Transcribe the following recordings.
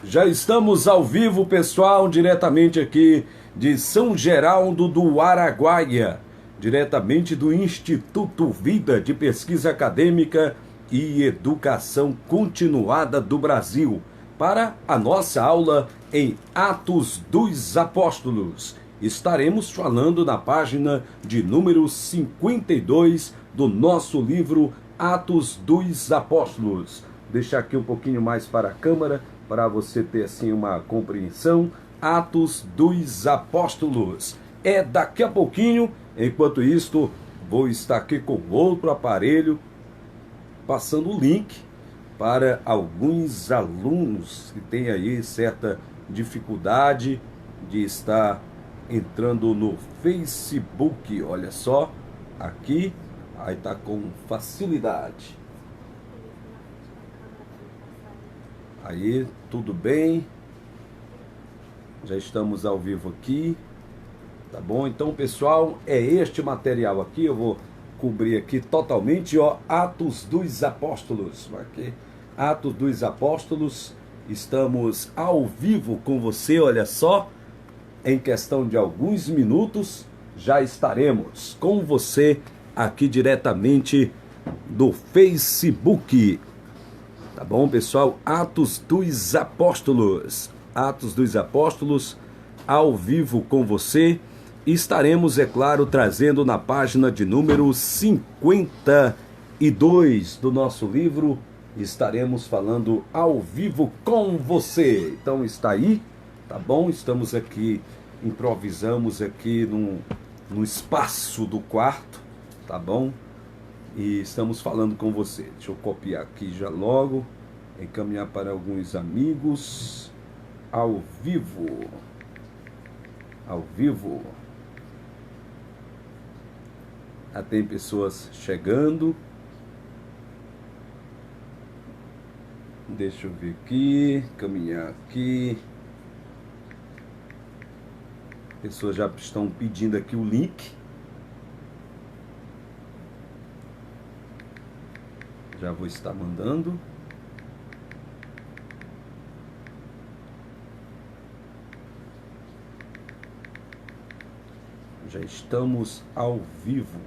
Já estamos ao vivo, pessoal, diretamente aqui de São Geraldo do Araguaia, diretamente do Instituto Vida de Pesquisa Acadêmica e Educação Continuada do Brasil, para a nossa aula em Atos dos Apóstolos. Estaremos falando na página de número 52 do nosso livro Atos dos Apóstolos. Deixar aqui um pouquinho mais para a câmera, para você ter assim uma compreensão. Atos dos Apóstolos. É daqui a pouquinho. Enquanto isto, vou estar aqui com outro aparelho, passando o link para alguns alunos que têm aí certa dificuldade de estar entrando no Facebook. Olha só, aqui, aí está com facilidade. Aí, tudo bem? Já estamos ao vivo aqui, tá bom? Então, pessoal, é este material aqui, eu vou cobrir aqui totalmente, ó, Atos dos Apóstolos. Aqui, Atos dos Apóstolos, estamos ao vivo com você, olha só, em questão de alguns minutos, já estaremos com você aqui diretamente do Facebook. Tá bom, pessoal? Atos dos Apóstolos. Atos dos Apóstolos, ao vivo com você. Estaremos, é claro, trazendo na página de número 52 do nosso livro. Estaremos falando ao vivo com você. Então está aí, tá bom? Estamos aqui, improvisamos aqui no espaço do quarto, tá bom? E estamos falando com você. Deixa eu copiar aqui já logo, encaminhar para alguns amigos, ao vivo. Ao vivo. Já tem pessoas chegando. Deixa eu ver aqui, caminhar aqui. Pessoas já estão pedindo aqui o link. Já vou estar mandando. Já estamos ao vivo.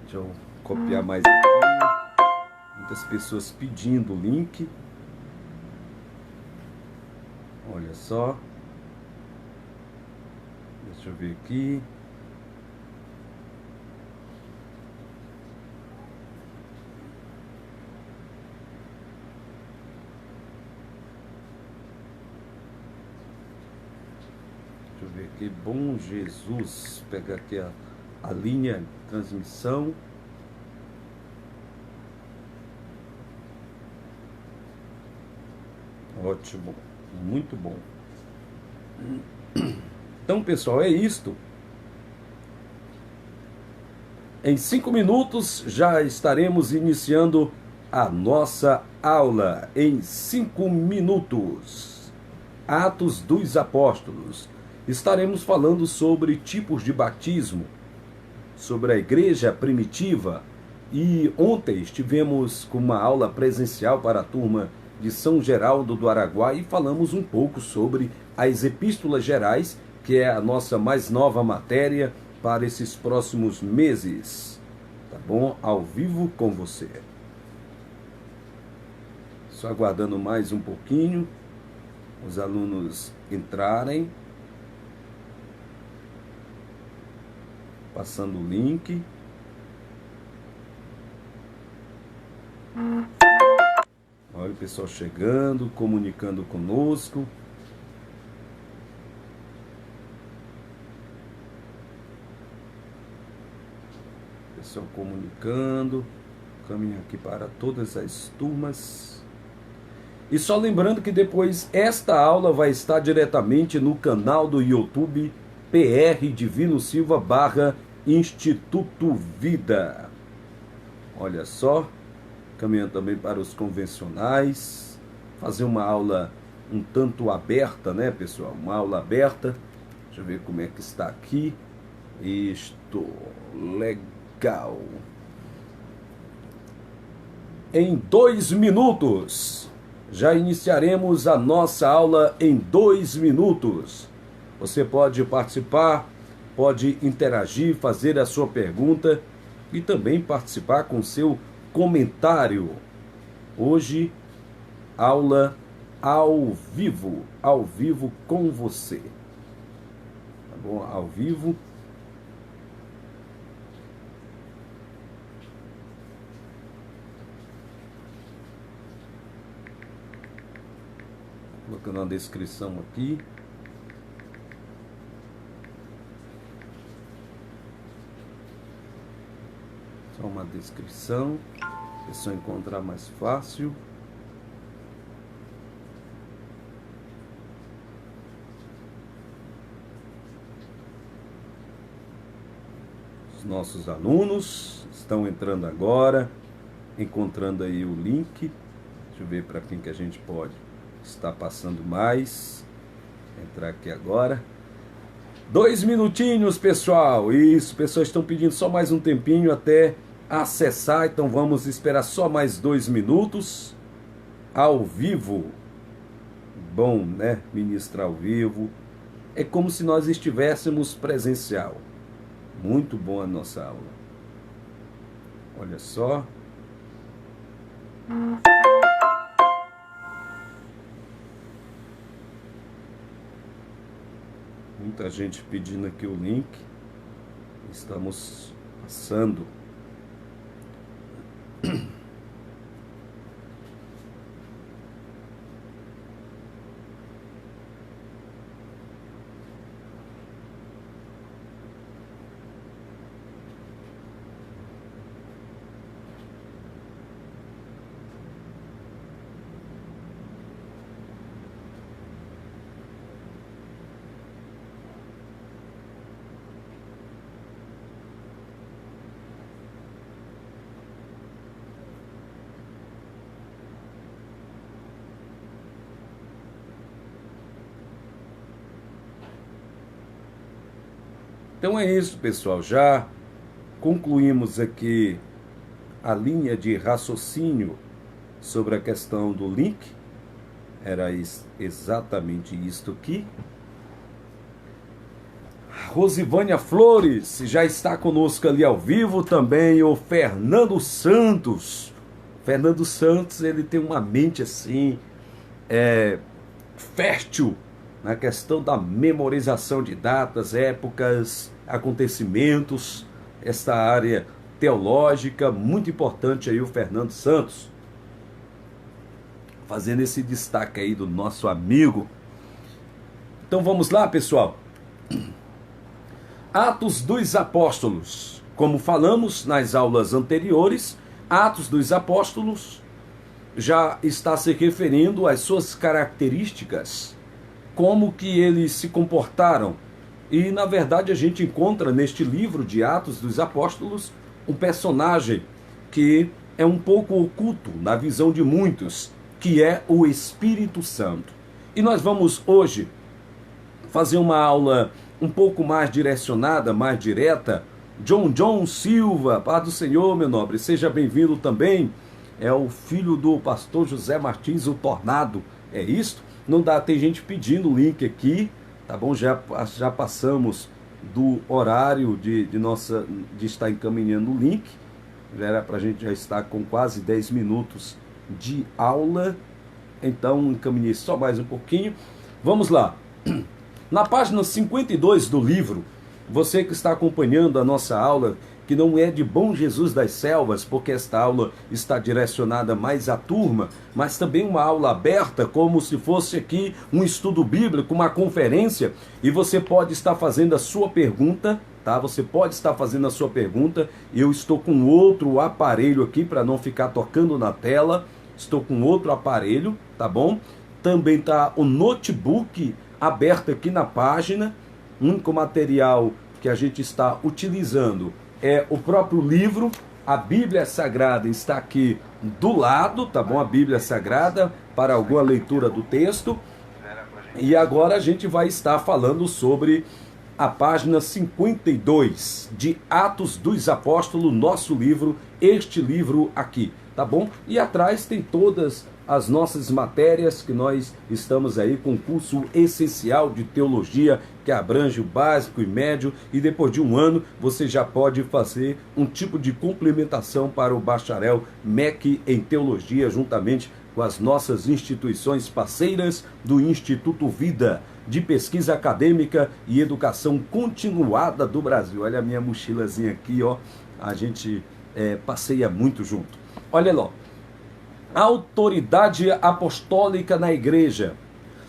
Deixa eu copiar mais aqui. Muitas pessoas pedindo o link. Olha só. Deixa eu ver aqui. Deixa eu ver aqui, Bom Jesus, pegar aqui a linha de transmissão. Ótimo, muito bom. Então, pessoal, é isto. Em 5 minutos já estaremos iniciando a nossa aula. Em 5 minutos. Atos dos Apóstolos. Estaremos falando sobre tipos de batismo, sobre a igreja primitiva, e ontem estivemos com uma aula presencial para a turma de São Geraldo do Araguaia e falamos um pouco sobre as epístolas gerais, que é a nossa mais nova matéria para esses próximos meses. Tá bom? Ao vivo com você. Só aguardando mais um pouquinho, os alunos entrarem. Passando o link. Olha o pessoal chegando, comunicando conosco. Pessoal comunicando. Caminho aqui para todas as turmas. E só lembrando que depois esta aula vai estar diretamente no canal do YouTube PR Divino Silva / Instituto Vida. Olha só, caminhando também para os convencionais, fazer uma aula um tanto aberta, né, pessoal? Uma aula aberta. Deixa eu ver como é que está aqui. Isto, legal. em 2 minutos. Já iniciaremos a nossa aula em 2 minutos. Você pode participar, pode interagir, fazer a sua pergunta e também participar com seu comentário. Hoje, aula ao vivo com você. Tá bom? Ao vivo. Colocando na descrição aqui. Só uma descrição, a pessoa encontrar mais fácil. Os nossos alunos estão entrando agora, encontrando aí o link. Deixa eu ver para quem que a gente pode estar passando mais. Entrar aqui agora. 2 minutinhos, pessoal. Isso, pessoas estão pedindo só mais um tempinho até acessar, então vamos esperar só mais 2 minutos. Ao vivo. Bom, né? Ministrar ao vivo. É como se nós estivéssemos presencial. Muito boa a nossa aula. Olha só. Muita gente pedindo aqui o link. Estamos passando. Então é isso, pessoal. Já concluímos aqui a linha de raciocínio sobre a questão do link. Era exatamente isto aqui. Rosivânia Flores já está conosco ali ao vivo. Também o Fernando Santos. Fernando Santos, ele tem uma mente assim, fértil na questão da memorização de datas, épocas, acontecimentos, esta área teológica, muito importante aí o Fernando Santos, fazendo esse destaque aí do nosso amigo. Então vamos lá, pessoal. Atos dos Apóstolos. Como falamos nas aulas anteriores, Atos dos Apóstolos já está se referindo às suas características, como que eles se comportaram. E na verdade a gente encontra neste livro de Atos dos Apóstolos um personagem que é um pouco oculto na visão de muitos, que é o Espírito Santo. E nós vamos hoje fazer uma aula um pouco mais direcionada, mais direta. John Silva, paz do Senhor, meu nobre, seja bem-vindo também. É o filho do pastor José Martins, o Tornado, é isto? Não dá, tem gente pedindo o link aqui, tá bom? Já passamos do horário de estar encaminhando o link. Já era para a gente já estar com quase 10 minutos de aula. Então encaminhei só mais um pouquinho. Vamos lá. Na página 52 do livro, você que está acompanhando a nossa aula, que não é de Bom Jesus das Selvas, porque esta aula está direcionada mais à turma, mas também uma aula aberta, como se fosse aqui um estudo bíblico, uma conferência, e você pode estar fazendo a sua pergunta, tá? Você pode estar fazendo a sua pergunta. Eu estou com outro aparelho aqui para não ficar tocando na tela. Estou com outro aparelho, tá bom? Também está o notebook aberto aqui na página. O único material que a gente está utilizando é o próprio livro. A Bíblia Sagrada está aqui do lado, tá bom? A Bíblia Sagrada para alguma leitura do texto. E agora a gente vai estar falando sobre a página 52 de Atos dos Apóstolos, nosso livro, este livro aqui, tá bom? E atrás tem todas as nossas matérias que nós estamos aí com curso essencial de teologia, que abrange o básico e médio, e depois de um ano você já pode fazer um tipo de complementação para o bacharel MEC em teologia, juntamente com as nossas instituições parceiras do Instituto Vida de Pesquisa Acadêmica e Educação Continuada do Brasil. Olha a minha mochilazinha aqui, ó. A gente passeia muito junto. Olha lá. Autoridade apostólica na igreja.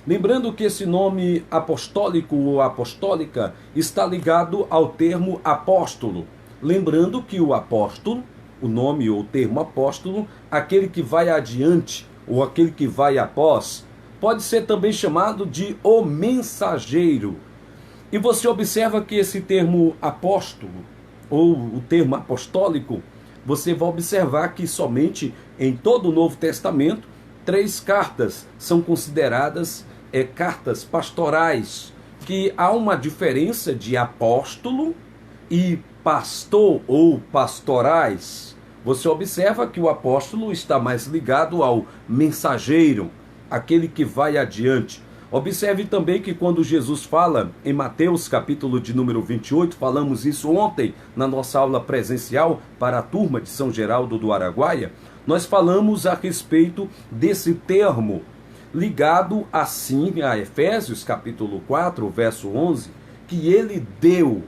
Lembrando que esse nome apostólico ou apostólica está ligado ao termo apóstolo. Lembrando que o apóstolo, o nome ou termo apóstolo, aquele que vai adiante ou aquele que vai após, pode ser também chamado de o mensageiro. E você observa que esse termo apóstolo, ou o termo apostólico, você vai observar que somente em todo o Novo Testamento, 3 cartas são consideradas cartas pastorais, que há uma diferença de apóstolo e pastor ou pastorais. Você observa que o apóstolo está mais ligado ao mensageiro, aquele que vai adiante. Observe também que quando Jesus fala em Mateus capítulo de número 28, falamos isso ontem na nossa aula presencial para a turma de São Geraldo do Araguaia, nós falamos a respeito desse termo ligado assim a Efésios capítulo 4, verso 11, que ele deu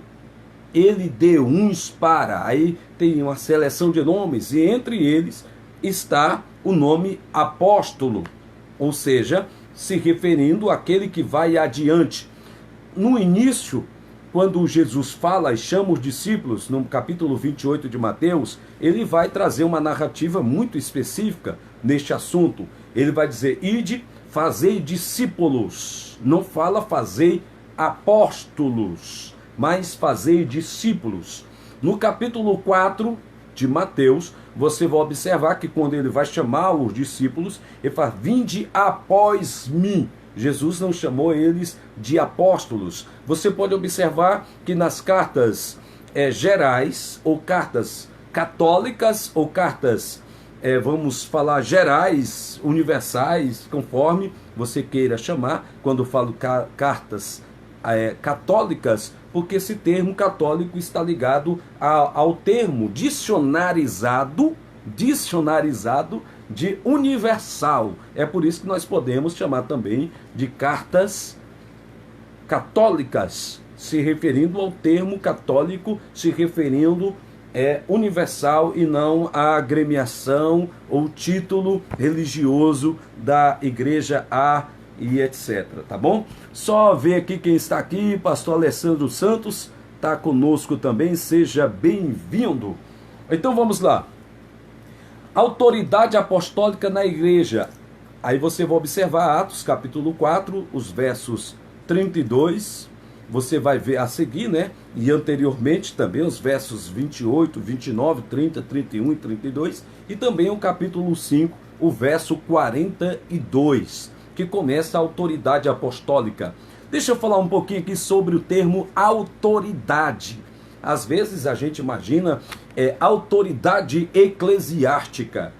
uns para, aí tem uma seleção de nomes, e entre eles está o nome apóstolo, ou seja, se referindo àquele que vai adiante. No início, quando Jesus fala e chama os discípulos, no capítulo 28 de Mateus, ele vai trazer uma narrativa muito específica neste assunto. Ele vai dizer, ide, fazei discípulos. Não fala fazei apóstolos, mas fazei discípulos. No capítulo 4 de Mateus, você vai observar que quando ele vai chamar os discípulos, ele fala, vinde após mim. Jesus não chamou eles de apóstolos. Você pode observar que nas cartas gerais, ou cartas católicas, ou cartas, vamos falar, gerais, universais, conforme você queira chamar, quando eu falo cartas católicas, porque esse termo católico está ligado ao termo dicionarizado de universal. É por isso que nós podemos chamar também de cartas católicas, se referindo ao termo católico, se referindo universal e não à agremiação ou título religioso da igreja A e etc, tá bom? Só ver aqui quem está aqui, pastor Alessandro Santos está conosco também, seja bem-vindo. Então vamos lá. Autoridade apostólica na igreja. Aí você vai observar Atos capítulo 4, os versos 32, você vai ver a seguir, né? E anteriormente também os versos 28, 29, 30, 31 e 32, e também o capítulo 5, o verso 42. Que começa a autoridade apostólica. Deixa eu falar um pouquinho aqui sobre o termo autoridade. Às vezes a gente imagina autoridade eclesiástica.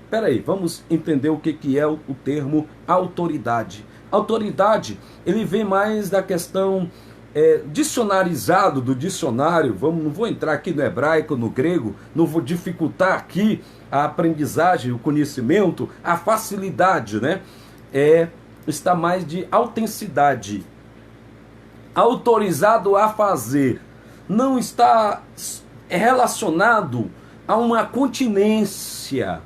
Espera aí, vamos entender o que é o termo autoridade. Autoridade, ele vem mais da questão dicionarizado do dicionário. Não vou entrar aqui no hebraico, no grego, não vou dificultar aqui a aprendizagem, o conhecimento, a facilidade, né? Está mais de autenticidade, autorizado a fazer, não está relacionado a uma continência,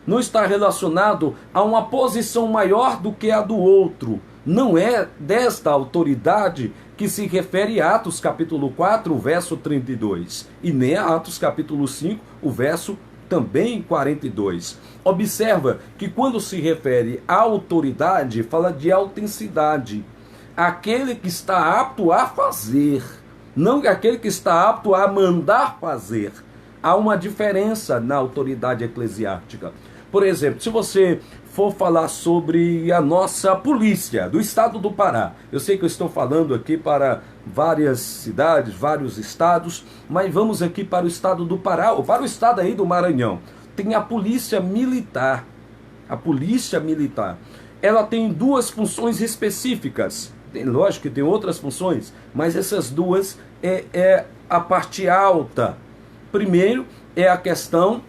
não está relacionado a uma posição maior do que a do outro. Não é desta autoridade que se refere a Atos capítulo 4, o verso 32, e nem a Atos capítulo 5, o verso também 42. Observa que quando se refere à autoridade, fala de autenticidade. Aquele que está apto a fazer, não aquele que está apto a mandar fazer. Há uma diferença na autoridade eclesiástica. Por exemplo, se você for falar sobre a nossa polícia do estado do Pará, eu sei que eu estou falando aqui para várias cidades, vários estados, mas vamos aqui para o estado do Pará, ou para o estado aí do Maranhão. Tem a Polícia Militar. A Polícia Militar, ela tem duas funções específicas. Lógico que tem outras funções, mas essas duas é a parte alta. Primeiro é a questão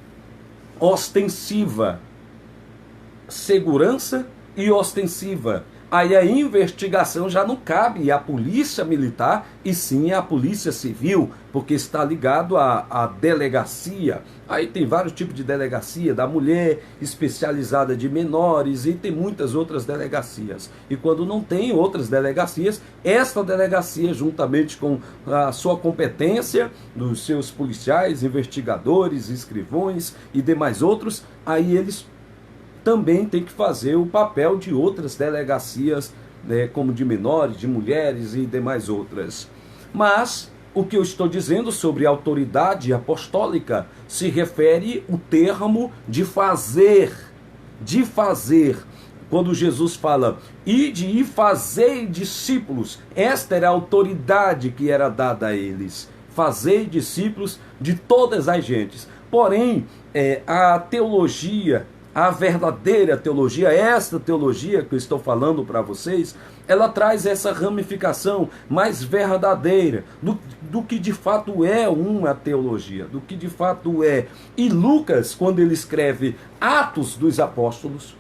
ostensiva, segurança e ostensiva. Aí a investigação já não cabe à Polícia Militar, e sim à Polícia Civil, porque está ligado à delegacia. Aí tem vários tipos de delegacia, da mulher, especializada de menores, e tem muitas outras delegacias. E quando não tem outras delegacias, esta delegacia, juntamente com a sua competência, dos seus policiais, investigadores, escrivões e demais outros, aí eles também tem que fazer o papel de outras delegacias, né, como de menores, de mulheres e demais outras. Mas o que eu estou dizendo sobre autoridade apostólica se refere ao termo de fazer. De fazer. Quando Jesus fala, ide e fazei discípulos, esta era a autoridade que era dada a eles. Fazei discípulos de todas as gentes. Porém, a teologia, a verdadeira teologia, esta teologia que eu estou falando para vocês, ela traz essa ramificação mais verdadeira do que de fato é uma teologia, do que de fato é. E Lucas, quando ele escreve Atos dos Apóstolos,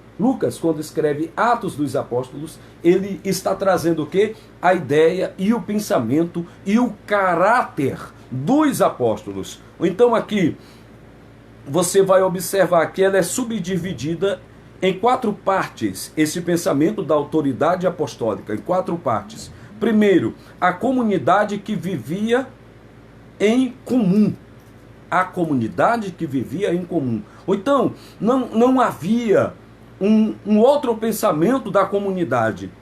ele está trazendo o quê? A ideia e o pensamento e o caráter dos apóstolos. Então aqui você vai observar que ela é subdividida em 4 partes, esse pensamento da autoridade apostólica, em 4 partes. Primeiro, a comunidade que vivia em comum. A comunidade que vivia em comum. Ou então, não havia um outro pensamento da comunidade.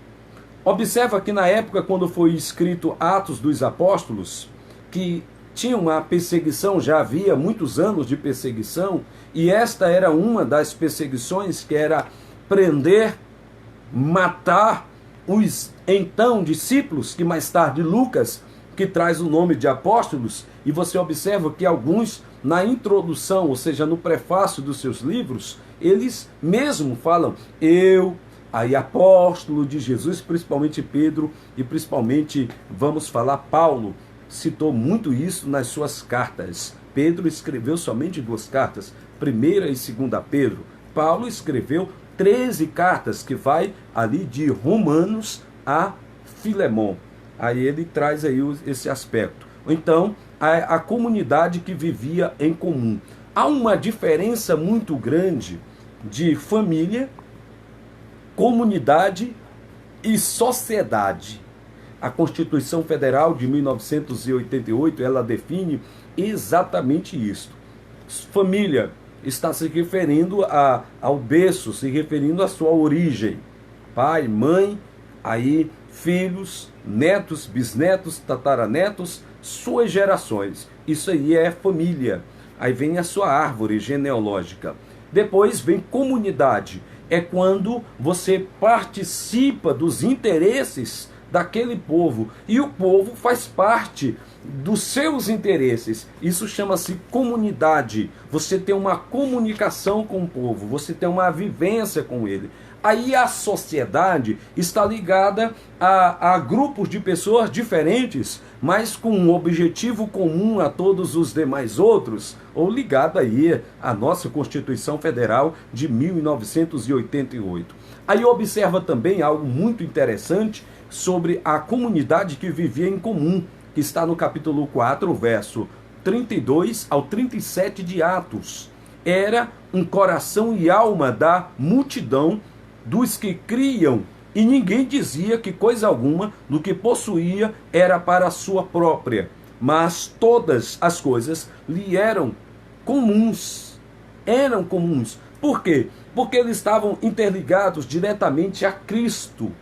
Observa que na época, quando foi escrito Atos dos Apóstolos, que tinha uma perseguição, já havia muitos anos de perseguição, e esta era uma das perseguições, que era prender, matar os então discípulos, que mais tarde Lucas, que traz o nome de apóstolos, e você observa que alguns, na introdução, ou seja, no prefácio dos seus livros, eles mesmo falam, aí apóstolo de Jesus, principalmente Pedro, e principalmente, vamos falar, Paulo, citou muito isso nas suas cartas. Pedro escreveu somente 2 cartas, 1ª e 2ª Pedro. Paulo escreveu 13 cartas, que vai ali de Romanos a Filemon. Aí ele traz aí esse aspecto. Então, a comunidade que vivia em comum. Há uma diferença muito grande de família, comunidade e sociedade. A Constituição Federal de 1988, ela define exatamente isso. Família está se referindo ao berço, se referindo à sua origem. Pai, mãe, aí filhos, netos, bisnetos, tataranetos, suas gerações. Isso aí é família. Aí vem a sua árvore genealógica. Depois vem comunidade. É quando você participa dos interesses daquele povo, e o povo faz parte dos seus interesses. Isso chama-se comunidade. Você tem uma comunicação com o povo, você tem uma vivência com ele. Aí a sociedade está ligada a grupos de pessoas diferentes, mas com um objetivo comum a todos os demais outros, ou ligado aí à nossa Constituição Federal de 1988. Aí observa também algo muito interessante sobre a comunidade que vivia em comum, que está no capítulo 4, verso 32 ao 37 de Atos. Era um coração e alma da multidão dos que criam, e ninguém dizia que coisa alguma do que possuía era para a sua própria, mas todas as coisas lhe eram comuns. Eram comuns. Por quê? Porque eles estavam interligados diretamente a Cristo.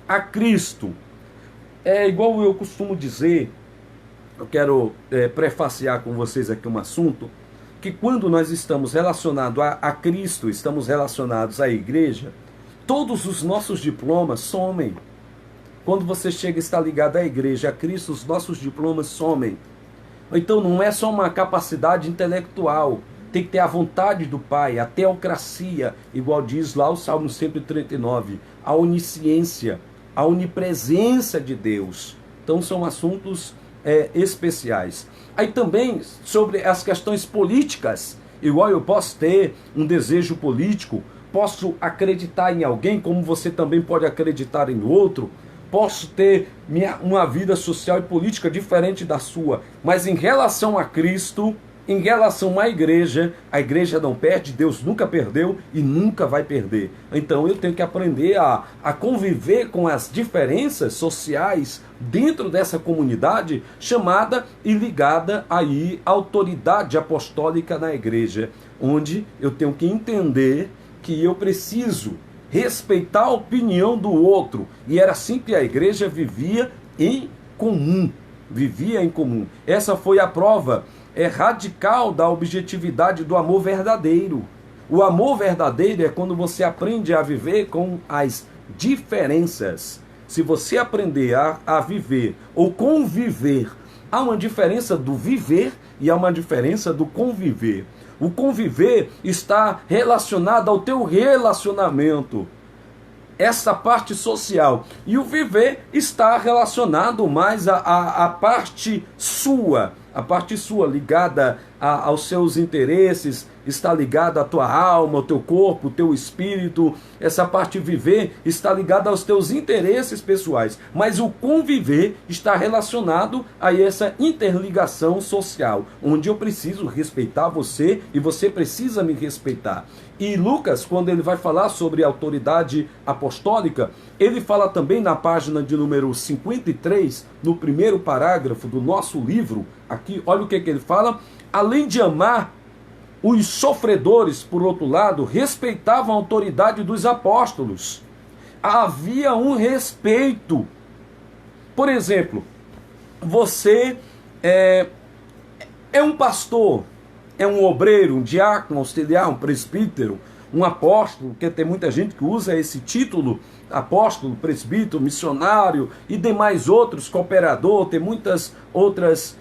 A Cristo. É igual eu costumo dizer, eu quero prefaciar com vocês aqui um assunto, que quando nós estamos relacionados a Cristo, estamos relacionados à igreja, todos os nossos diplomas somem. quando você chega e está ligado à igreja, a Cristo, os nossos diplomas somem. Então não é só uma capacidade intelectual, tem que ter a vontade do Pai, a teocracia, igual diz lá o Salmo 139, a onisciência, a onipresença de Deus. Então são assuntos especiais. Aí também sobre as questões políticas, igual eu posso ter um desejo político, posso acreditar em alguém, como você também pode acreditar em outro, posso ter uma vida social e política diferente da sua, mas em relação a Cristo, em relação à igreja, a igreja não perde, Deus nunca perdeu e nunca vai perder. Então eu tenho que aprender a conviver com as diferenças sociais dentro dessa comunidade chamada e ligada aí à autoridade apostólica na igreja, onde eu tenho que entender que eu preciso respeitar a opinião do outro. E era assim que a igreja vivia em comum. Vivia em comum. Essa foi a prova radical da objetividade do amor verdadeiro. O amor verdadeiro é quando você aprende a viver com as diferenças. Se você aprender a viver ou conviver, há uma diferença do viver e há uma diferença do conviver. O conviver está relacionado ao teu relacionamento, essa parte social. E o viver está relacionado mais à parte sua. A parte sua ligada aos seus interesses, está ligada à tua alma, ao teu corpo, ao teu espírito. Essa parte viver está ligada aos teus interesses pessoais. Mas o conviver está relacionado a essa interligação social, onde eu preciso respeitar você e você precisa me respeitar. E Lucas, quando ele vai falar sobre a autoridade apostólica, ele fala também na página de número 53, no primeiro parágrafo do nosso livro, aqui, olha o que ele fala: além de amar os sofredores, por outro lado, respeitavam a autoridade dos apóstolos. Havia um respeito. Por exemplo, você é um pastor, é um obreiro, um diácono, um auxiliar, um presbítero, um apóstolo, porque tem muita gente que usa esse título, apóstolo, presbítero, missionário e demais outros, cooperador, tem muitas outras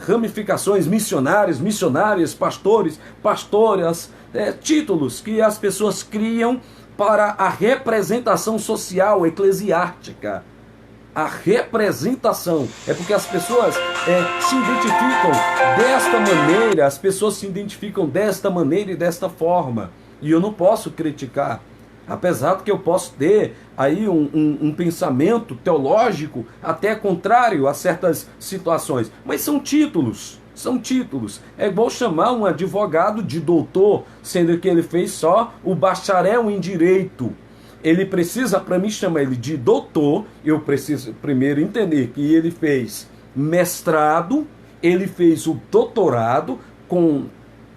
ramificações, missionários, missionárias, pastores, pastoras, títulos que as pessoas criam para a representação social, eclesiástica. A representação é porque as pessoas se identificam desta maneira, as pessoas se identificam desta maneira e desta forma. E eu não posso criticar, apesar de que eu posso ter aí um pensamento teológico até contrário a certas situações. Mas são títulos, são títulos. É igual chamar um advogado de doutor, sendo que ele fez só o bacharel em direito. Ele precisa, para mim chamar ele de doutor, eu preciso primeiro entender que ele fez mestrado, ele fez o doutorado com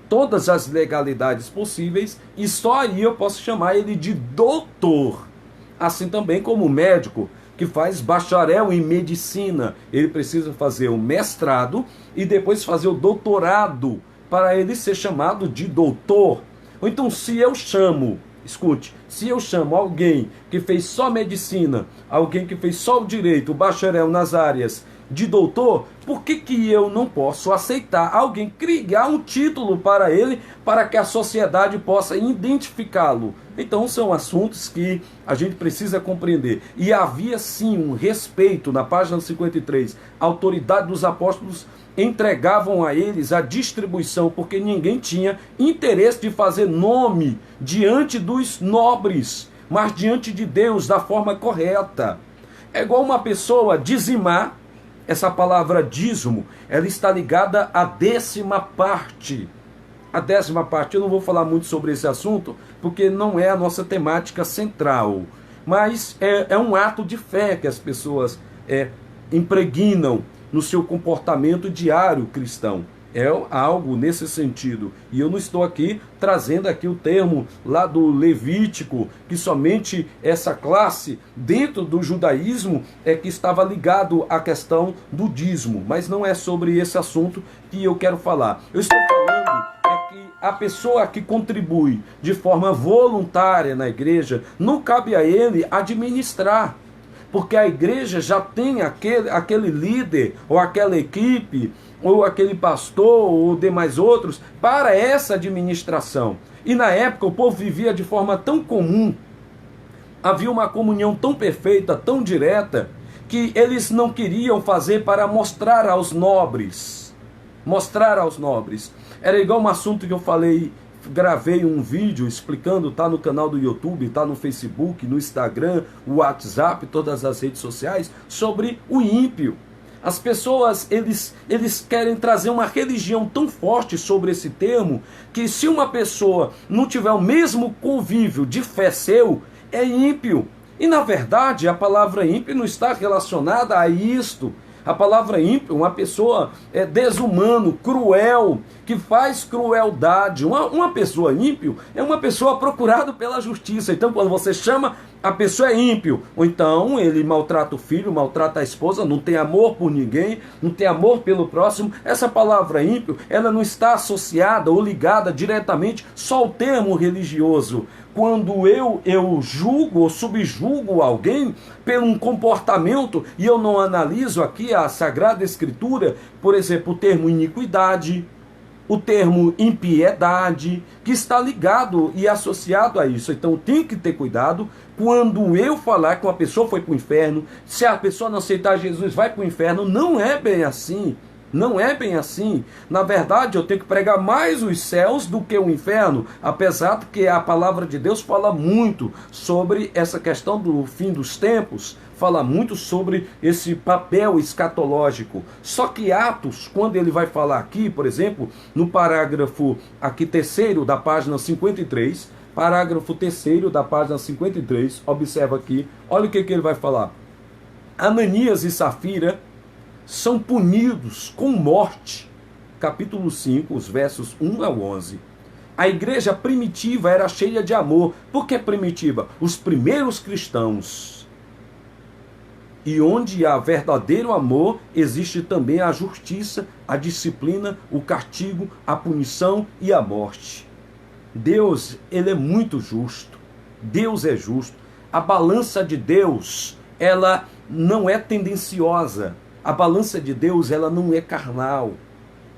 todas as legalidades possíveis, e só aí eu posso chamar ele de doutor. Assim também como o médico que faz bacharel em medicina, ele precisa fazer o mestrado e depois fazer o doutorado para ele ser chamado de doutor. Ou então, se eu chamo, escute, se eu chamo alguém que fez só medicina, alguém que fez só o direito, o bacharel nas áreas, de doutor, por que eu não posso aceitar alguém criar um título para ele, para que a sociedade possa identificá-lo? Então são assuntos que a gente precisa compreender. E havia sim um respeito, na página 53, a autoridade dos apóstolos entregavam a eles a distribuição, porque ninguém tinha interesse de fazer nome diante dos nobres, mas diante de Deus da forma correta. É igual uma pessoa dizimar. Essa palavra dízimo, ela está ligada à 10ª parte. A 10ª parte, eu não vou falar muito sobre esse assunto, porque não é a nossa temática central. Mas é um ato de fé que as pessoas impregnam no seu comportamento diário cristão. É algo nesse sentido. E eu não estou aqui trazendo aqui o termo lá do Levítico, que somente essa classe dentro do judaísmo que estava ligado à questão do dízimo. Mas não é sobre esse assunto que eu quero falar. Eu estou falando que a pessoa que contribui de forma voluntária na igreja, não cabe a ele administrar. porque a igreja já tem aquele líder, ou aquela equipe, ou aquele pastor, ou demais outros, para essa administração. E na época o povo vivia de forma tão comum, havia uma comunhão tão perfeita, tão direta, que eles não queriam fazer para mostrar aos nobres. Mostrar aos nobres. Era igual um assunto que eu falei, gravei um vídeo explicando, tá no canal do YouTube, tá no Facebook, no Instagram, o WhatsApp, todas as redes sociais, sobre o ímpio. As pessoas, eles querem trazer uma religião tão forte sobre esse termo, que se uma pessoa não tiver o mesmo convívio de fé seu, é ímpio. E na verdade a palavra ímpio não está relacionada a isto. A palavra ímpio, uma pessoa desumano, cruel, que faz crueldade. Uma pessoa ímpio é uma pessoa procurada pela justiça. Então quando você chama, a pessoa é ímpio. Ou então ele maltrata o filho, maltrata a esposa, não tem amor por ninguém, não tem amor pelo próximo. Essa palavra ímpio, ela não está associada ou ligada diretamente só ao termo religioso. Quando eu julgo ou subjugo alguém por um comportamento e eu não analiso aqui a Sagrada Escritura, por exemplo, o termo iniquidade, o termo impiedade, que está ligado e associado a isso. Então tem que ter cuidado quando eu falar que uma pessoa foi para o inferno, se a pessoa não aceitar Jesus vai para o inferno. Não é bem assim. Não é bem assim. Na verdade, eu tenho que pregar mais os céus do que o inferno, apesar de que a palavra de Deus fala muito sobre essa questão do fim dos tempos, fala muito sobre esse papel escatológico. Só que Atos, quando ele vai falar aqui, por exemplo, no parágrafo aqui 3º da página 53, parágrafo 3º da página 53, observa aqui, olha o que ele vai falar. Ananias e Safira são punidos com morte. Capítulo 5, os versos 1 ao 11. A igreja primitiva era cheia de amor. Por que primitiva? Os primeiros cristãos. E onde há verdadeiro amor, existe também a justiça, a disciplina, o castigo, a punição e a morte. Deus, ele é muito justo. Deus é justo. A balança de Deus, ela não é tendenciosa. A balança de Deus, ela não é carnal,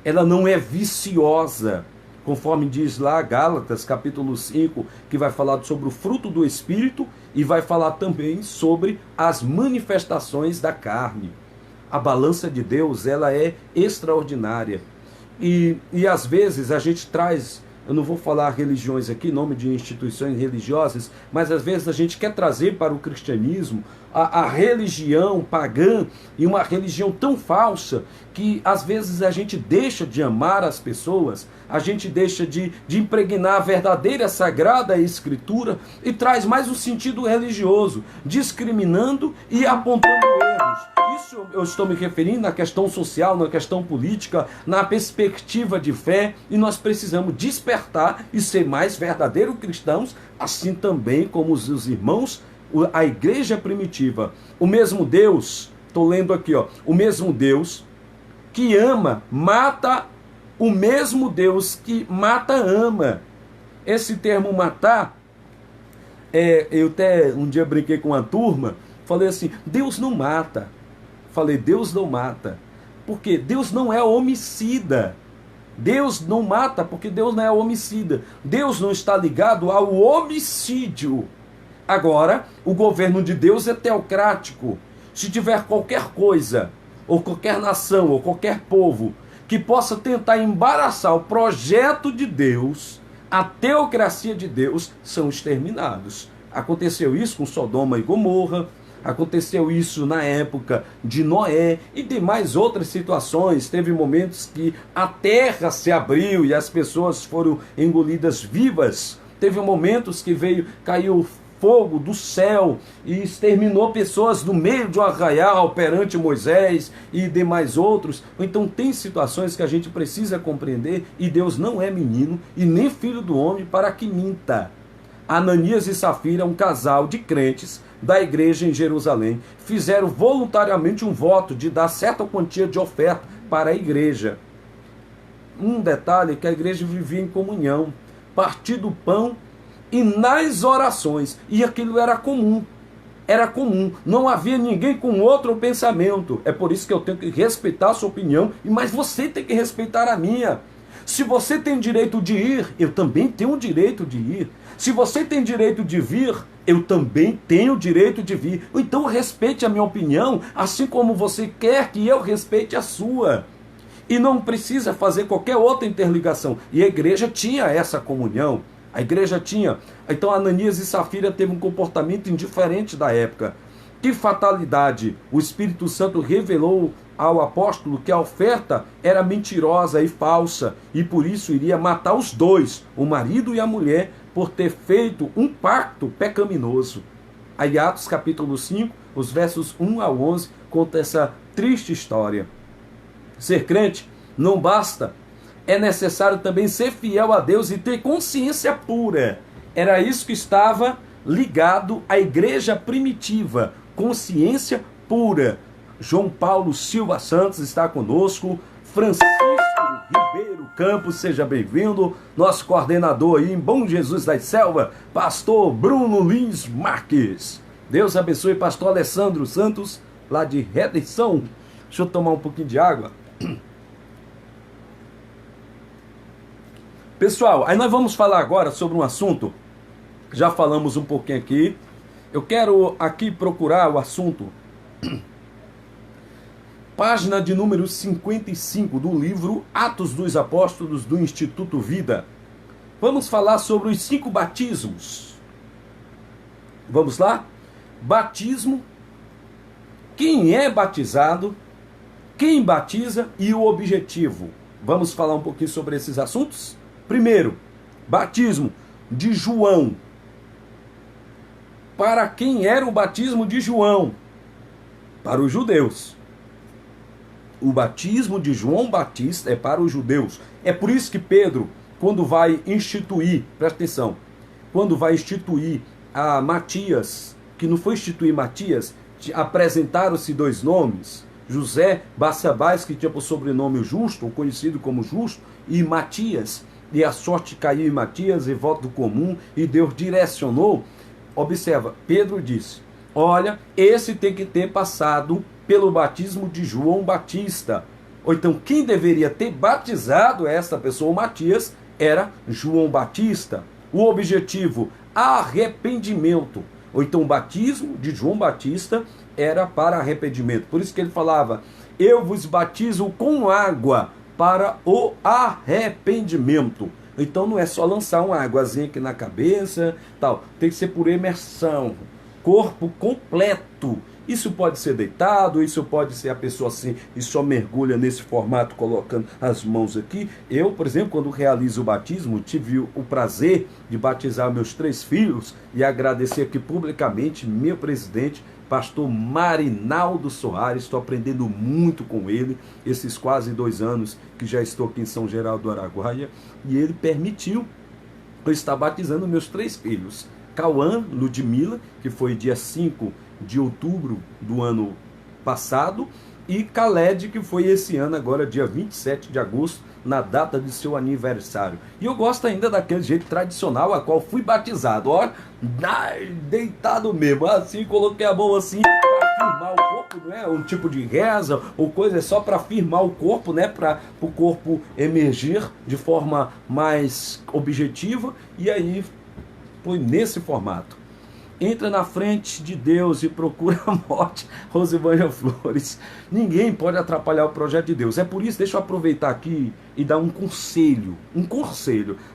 ela não é viciosa, conforme diz lá Gálatas capítulo 5, que vai falar sobre o fruto do Espírito e vai falar também sobre as manifestações da carne. A balança de Deus, ela é extraordinária. E às vezes a gente traz, eu não vou falar religiões aqui, nome de instituições religiosas, mas às vezes a gente quer trazer para o cristianismo a religião pagã, e uma religião tão falsa que às vezes a gente deixa de amar as pessoas, a gente deixa de impregnar a verdadeira sagrada escritura e traz mais um sentido religioso, discriminando e apontando erros. Isso eu estou me referindo na questão social, na questão política, na perspectiva de fé, e nós precisamos despertar e ser mais verdadeiros cristãos, assim também como os irmãos, a igreja primitiva. O mesmo Deus, estou lendo aqui, o mesmo Deus que ama, mata, o mesmo Deus que mata, ama. Esse termo matar, eu até um dia brinquei com uma turma, falei assim, Deus não mata. Falei, Deus não mata. Porque Deus não é homicida. Deus não mata porque Deus não é homicida. Deus não está ligado ao homicídio. Agora, o governo de Deus é teocrático. Se tiver qualquer coisa, ou qualquer nação, ou qualquer povo, que possa tentar embaraçar o projeto de Deus, a teocracia de Deus, são exterminados. Aconteceu isso com Sodoma e Gomorra, aconteceu isso na época de Noé e demais outras situações. Teve momentos que a terra se abriu e as pessoas foram engolidas vivas. Teve momentos que caiu fogo do céu e exterminou pessoas no meio de um arraial perante Moisés e demais outros. Então tem situações que a gente precisa compreender, e Deus não é menino e nem filho do homem para que minta. Ananias e Safira, um casal de crentes da igreja em Jerusalém, fizeram voluntariamente um voto de dar certa quantia de oferta para a igreja. Um detalhe é que a igreja vivia em comunhão, partir do pão e nas orações, e aquilo era comum. era comum, não havia ninguém com outro pensamento. É por isso que eu tenho que respeitar a sua opinião, mas você tem que respeitar a minha. Se você tem direito de ir, eu também tenho o direito de ir. Se você tem direito de vir, eu também tenho direito de vir. Então respeite a minha opinião, assim como você quer que eu respeite a sua. E não precisa fazer qualquer outra interligação. E a igreja tinha essa comunhão. A igreja tinha. Então Ananias e Safira teve um comportamento indiferente da época. Que fatalidade! O Espírito Santo revelou ao apóstolo que a oferta era mentirosa e falsa, e por isso iria matar os dois, o marido e a mulher, por ter feito um pacto pecaminoso. Aí Atos capítulo 5, os versos 1 a 11, conta essa triste história. Ser crente não basta, é necessário também ser fiel a Deus e ter consciência pura. Era isso que estava ligado à igreja primitiva, consciência pura. João Paulo Silva Santos está conosco, Francisco Ribeiro Campos, seja bem-vindo, nosso coordenador aí em Bom Jesus das Selvas, pastor Bruno Lins Marques. Deus abençoe pastor Alessandro Santos, lá de Redenção. Deixa eu tomar um pouquinho de água. Pessoal, aí nós vamos falar agora sobre um assunto, já falamos um pouquinho aqui, eu quero aqui procurar o assunto, página de número 55 do livro Atos dos Apóstolos do Instituto Vida. Vamos falar sobre os 5 batismos. Vamos lá? Batismo, quem é batizado, quem batiza e o objetivo. Vamos falar um pouquinho sobre esses assuntos? Primeiro, batismo de João. Para quem era o batismo de João? Para os judeus. O batismo de João Batista é para os judeus. É por isso que Pedro, quando vai instituir, presta atenção, quando vai instituir a Matias, que não foi instituir Matias, apresentaram-se 2 nomes, José Barsabás, que tinha por sobrenome o Justo, ou conhecido como Justo, e Matias, e a sorte caiu em Matias, e voto comum, e Deus direcionou. Observa, Pedro disse, olha, esse tem que ter passado pelo batismo de João Batista. Ou então, quem deveria ter batizado esta pessoa, Matias, era João Batista. O objetivo, arrependimento. Ou então, o batismo de João Batista era para arrependimento. Por isso que ele falava, eu vos batizo com água para o arrependimento. Então não é só lançar uma águazinha aqui na cabeça, tal. Tem que ser por imersão, corpo completo. Isso pode ser deitado, isso pode ser a pessoa assim e só mergulha nesse formato colocando as mãos aqui. Eu, por exemplo, quando realizo o batismo, tive o prazer de batizar meus 3 filhos e agradecer aqui publicamente meu presidente, pastor Marinaldo Soares. Estou aprendendo muito com ele, esses quase 2 anos que já estou aqui em São Geraldo do Araguaia, e ele permitiu eu estar batizando meus 3 filhos. Cauã Ludmila, que foi dia 5 de outubro do ano passado, e Khaled, que foi esse ano, agora dia 27 de agosto, na data de seu aniversário. E eu gosto ainda daquele jeito tradicional a qual fui batizado, ó, deitado mesmo, assim, coloquei a mão assim, para firmar o corpo, não é um tipo de reza ou coisa, é só para firmar o corpo, né, para o corpo emergir de forma mais objetiva, e aí foi nesse formato. Entra na frente de Deus e procura a morte, Rosivânia Flores. Ninguém pode atrapalhar o projeto de Deus. É por isso, deixa eu aproveitar aqui e dar um conselho.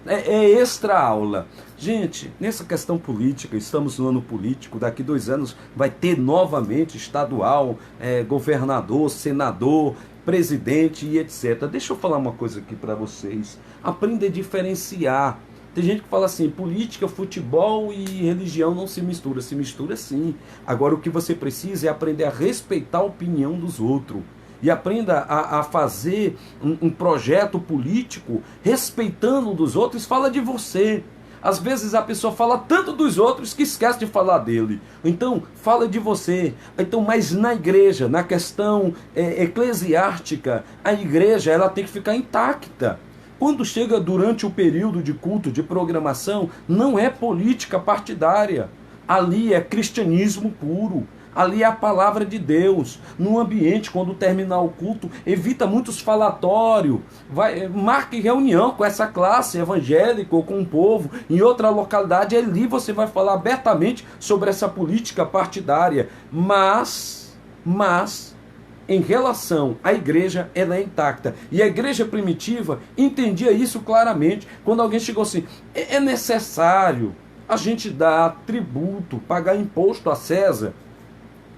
É extra aula. Gente, nessa questão política, estamos no ano político, daqui 2 anos vai ter novamente estadual, governador, senador, presidente e etc. Deixa eu falar uma coisa aqui para vocês. Aprenda a diferenciar. Tem gente que fala assim, política, futebol e religião não se mistura. Se mistura sim. Agora o que você precisa é aprender a respeitar a opinião dos outros. E aprenda a fazer um projeto político respeitando dos outros. Fala de você. Às vezes a pessoa fala tanto dos outros que esquece de falar dele. Então, fala de você. Então, mas na igreja, na questão eclesiástica, a igreja ela tem que ficar intacta. Quando chega durante o período de culto, de programação, não é política partidária. Ali é cristianismo puro. Ali é a palavra de Deus. No ambiente, quando terminar o culto, evita muitos falatórios. Marque reunião com essa classe evangélica ou com o povo. Em outra localidade, ali você vai falar abertamente sobre essa política partidária. Mas, em relação à igreja, ela é intacta. E a igreja primitiva entendia isso claramente. Quando alguém chegou assim, é necessário a gente dar tributo, pagar imposto a César.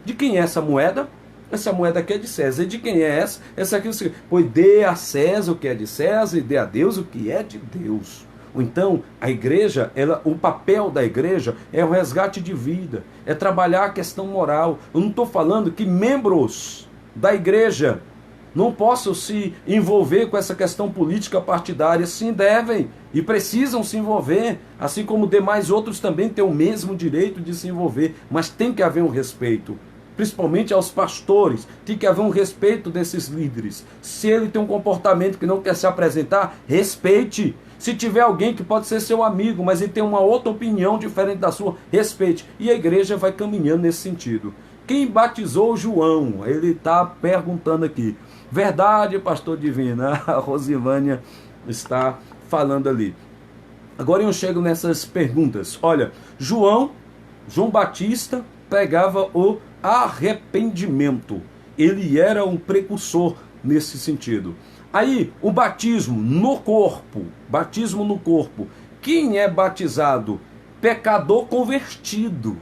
De quem é essa moeda? Essa moeda aqui é de César. E de quem é essa? Essa aqui, pois dê a César o que é de César e dê a Deus o que é de Deus. Ou então, a igreja, o papel da igreja é o resgate de vida, é trabalhar a questão moral. Eu não estou falando que membros da igreja não possam se envolver com essa questão política partidária. Sim, devem e precisam se envolver, assim como demais outros também têm o mesmo direito de se envolver, mas tem que haver um respeito. Principalmente aos pastores, tem que haver um respeito desses líderes. Se ele tem um comportamento que não quer se apresentar, respeite. Se tiver alguém que pode ser seu amigo, mas ele tem uma outra opinião diferente da sua, respeite. E a igreja vai caminhando nesse sentido. Quem batizou João? Ele está perguntando aqui. Verdade, pastor Divino. A Rosilânia está falando ali. Agora eu chego nessas perguntas. Olha, João Batista pregava o arrependimento. Ele era um precursor nesse sentido. Aí, o batismo no corpo. Batismo no corpo. Quem é batizado? Pecador convertido.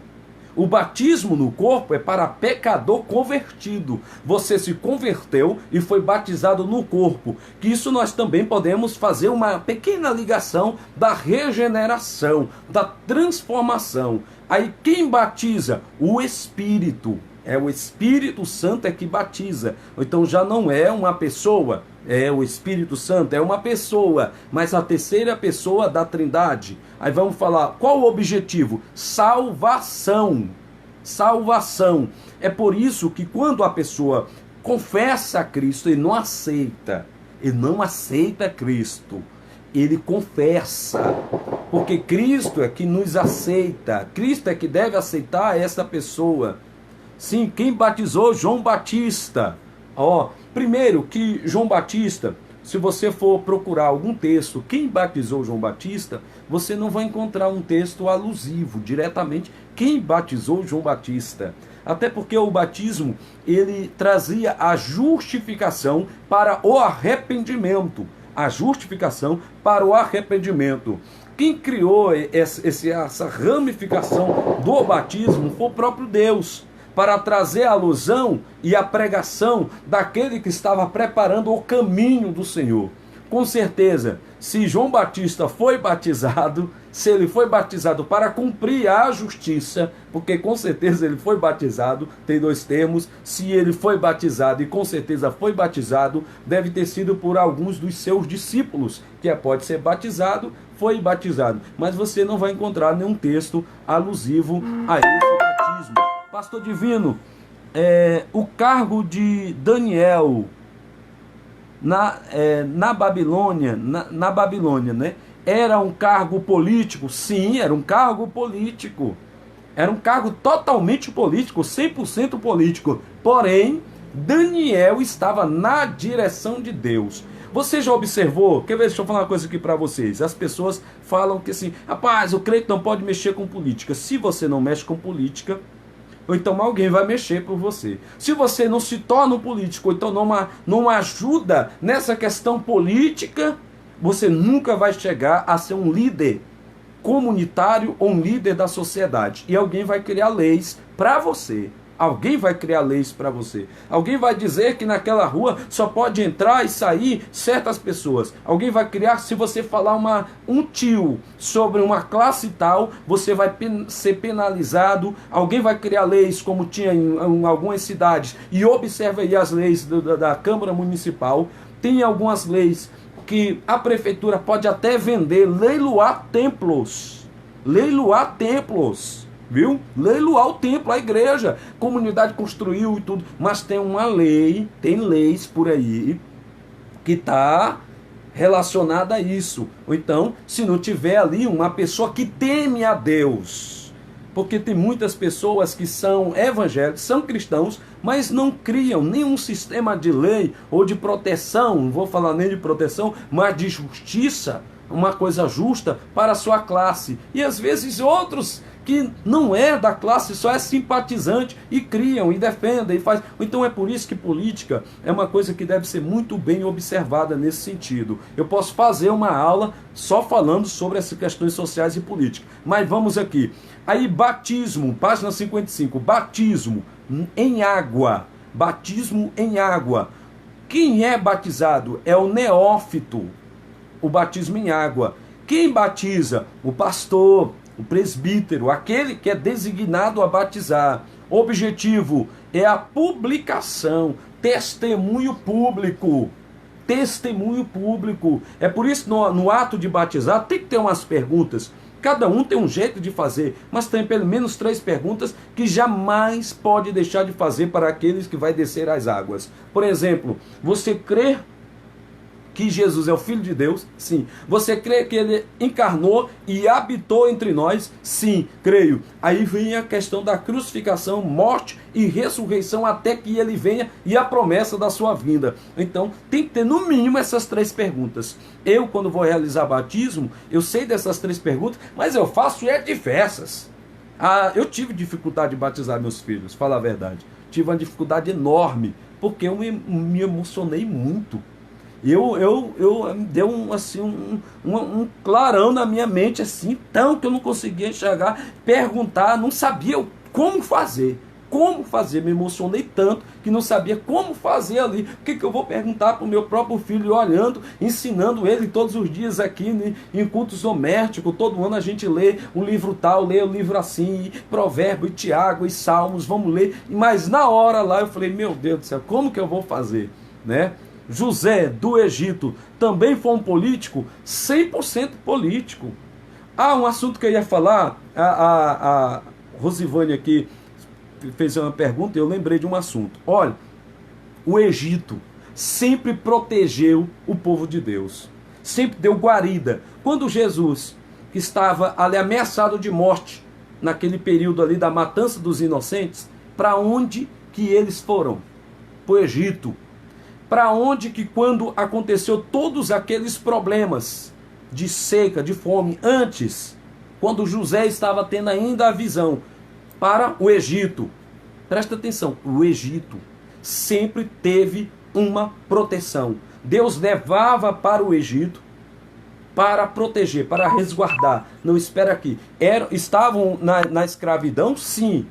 O batismo no corpo é para pecador convertido. Você se converteu e foi batizado no corpo. Que isso nós também podemos fazer uma pequena ligação da regeneração, da transformação. Aí quem batiza? O Espírito. É o Espírito Santo é que batiza. Então já não é uma pessoa. É o Espírito Santo, é uma pessoa, mas a terceira pessoa da Trindade. Aí vamos falar, qual o objetivo? Salvação. Salvação. É por isso que quando a pessoa confessa a Cristo e não aceita Cristo, ele confessa, porque Cristo é que nos aceita, Cristo é que deve aceitar essa pessoa. Sim, quem batizou? João Batista. Primeiro que João Batista, se você for procurar algum texto, quem batizou João Batista, você não vai encontrar um texto alusivo diretamente quem batizou João Batista. Até porque o batismo, ele trazia a justificação para o arrependimento. A justificação para o arrependimento. Quem criou essa ramificação do batismo foi o próprio Deus, para trazer a alusão e a pregação daquele que estava preparando o caminho do Senhor. Com certeza, se João Batista foi batizado, se ele foi batizado para cumprir a justiça, porque com certeza ele foi batizado, tem dois termos, se ele foi batizado e com certeza foi batizado, deve ter sido por alguns dos seus discípulos, que pode ser batizado, foi batizado, mas você não vai encontrar nenhum texto alusivo a esse batismo. Pastor Divino, o cargo de Daniel na Babilônia, né? Era um cargo político? Sim, era um cargo político. Era um cargo totalmente político, 100% político. Porém, Daniel estava na direção de Deus. Você já observou? Quer ver? Deixa eu falar uma coisa aqui para vocês. As pessoas falam que assim, rapaz, o crente não pode mexer com política. Se você não mexe com política, ou então alguém vai mexer por você. Se você não se torna um político, ou então não ajuda nessa questão política, você nunca vai chegar a ser um líder comunitário ou um líder da sociedade. E alguém vai criar leis para você. Alguém vai criar leis para você. Alguém vai dizer que naquela rua só pode entrar e sair certas pessoas. Alguém vai criar, se você falar um tio sobre uma classe tal, você vai ser penalizado. Alguém vai criar leis como tinha em algumas cidades. E observe aí as leis da Câmara Municipal. Tem algumas leis que a prefeitura pode até vender, leiloar templos. Leiloar templos. Viu? Leiloar o templo, a igreja, comunidade construiu e tudo, mas tem uma lei, tem leis por aí que está relacionada a isso. Ou então, se não tiver ali uma pessoa que teme a Deus, Porque tem muitas pessoas que são evangélicos, são cristãos, mas não criam nenhum sistema de lei ou de proteção, não vou falar nem de proteção, mas de justiça, uma coisa justa para a sua classe. E às vezes outros que não é da classe, só é simpatizante e criam e defendem e faz. Então é por isso que política é uma coisa que deve ser muito bem observada nesse sentido. Eu posso fazer uma aula só falando sobre essas questões sociais e políticas, mas vamos aqui. Aí batismo, página 55, batismo em água, batismo em água. Quem é batizado é o neófito, o batismo em água. Quem batiza? O pastor, o presbítero, aquele que é designado a batizar. O objetivo é a publicação, testemunho público. Testemunho público. É por isso que no ato de batizar tem que ter umas perguntas. Cada um tem um jeito de fazer, mas tem pelo menos 3 perguntas que jamais pode deixar de fazer para aqueles que vai descer as águas. Por exemplo, você crê que Jesus é o Filho de Deus? Sim. Você crê que ele encarnou e habitou entre nós? Sim, creio. Aí vem a questão da crucificação, morte e ressurreição até que ele venha e a promessa da sua vinda. Então, tem que ter no mínimo essas 3 perguntas. Eu, quando vou realizar batismo, eu sei dessas 3 perguntas, mas eu faço diversas. Eu tive dificuldade de batizar meus filhos, fala a verdade. Tive uma dificuldade enorme, porque eu me emocionei muito. Deu um clarão na minha mente, assim, tão que eu não conseguia enxergar, perguntar, não sabia como fazer. Me emocionei tanto que não sabia como fazer ali. O que eu vou perguntar para o meu próprio filho, olhando, ensinando ele todos os dias aqui em cultos domésticos. Todo ano a gente lê o livro tal, lê o livro assim, Provérbio, Tiago e Salmos, vamos ler. Mas na hora lá eu falei, meu Deus do céu, como que eu vou fazer, né? José do Egito também foi um político, 100% político. Um assunto que eu ia falar, a Rosivane aqui fez uma pergunta e eu lembrei de um assunto. Olha, o Egito sempre protegeu o povo de Deus, sempre deu guarida. Quando Jesus estava ali ameaçado de morte, naquele período ali da matança dos inocentes, para onde que eles foram? Para o Egito. Para onde que quando aconteceu todos aqueles problemas de seca, de fome, antes, quando José estava tendo ainda a visão, para o Egito. Presta atenção, o Egito sempre teve uma proteção. Deus levava para o Egito para proteger, para resguardar. Não, espera aqui. Estavam na escravidão? Sim.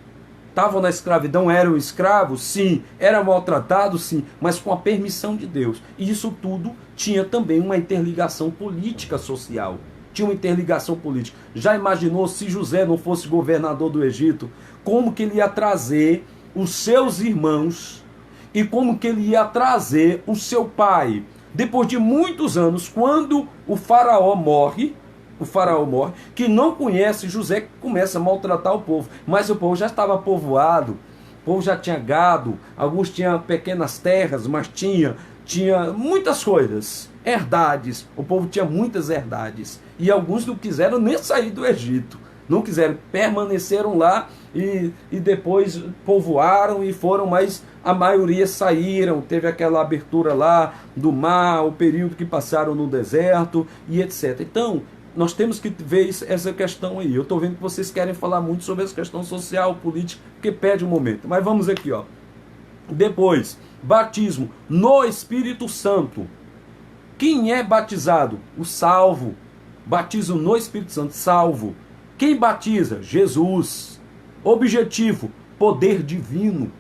Estavam na escravidão, eram escravos? Sim. Eram maltratados? Sim. Mas com a permissão de Deus. E isso tudo tinha também uma interligação política social. Tinha uma interligação política. Já imaginou se José não fosse governador do Egito? Como que ele ia trazer os seus irmãos e como que ele ia trazer o seu pai? Depois de muitos anos, quando o faraó morre, que não conhece José, começa a maltratar o povo. Mas o povo já estava povoado, o povo já tinha gado, alguns tinham pequenas terras, mas tinha muitas coisas, herdades. O povo tinha muitas herdades. E alguns não quiseram nem sair do Egito. Não quiseram, permaneceram lá e depois povoaram e foram, mas a maioria saíram. Teve aquela abertura lá do mar, o período que passaram no deserto e etc. Então, nós temos que ver essa questão aí. Eu estou vendo que vocês querem falar muito sobre essa questão social, política, porque pede um momento. Mas vamos aqui, ó. Depois, batismo no Espírito Santo. Quem é batizado? O salvo. Batismo no Espírito Santo, salvo. Quem batiza? Jesus. Objetivo, poder divino.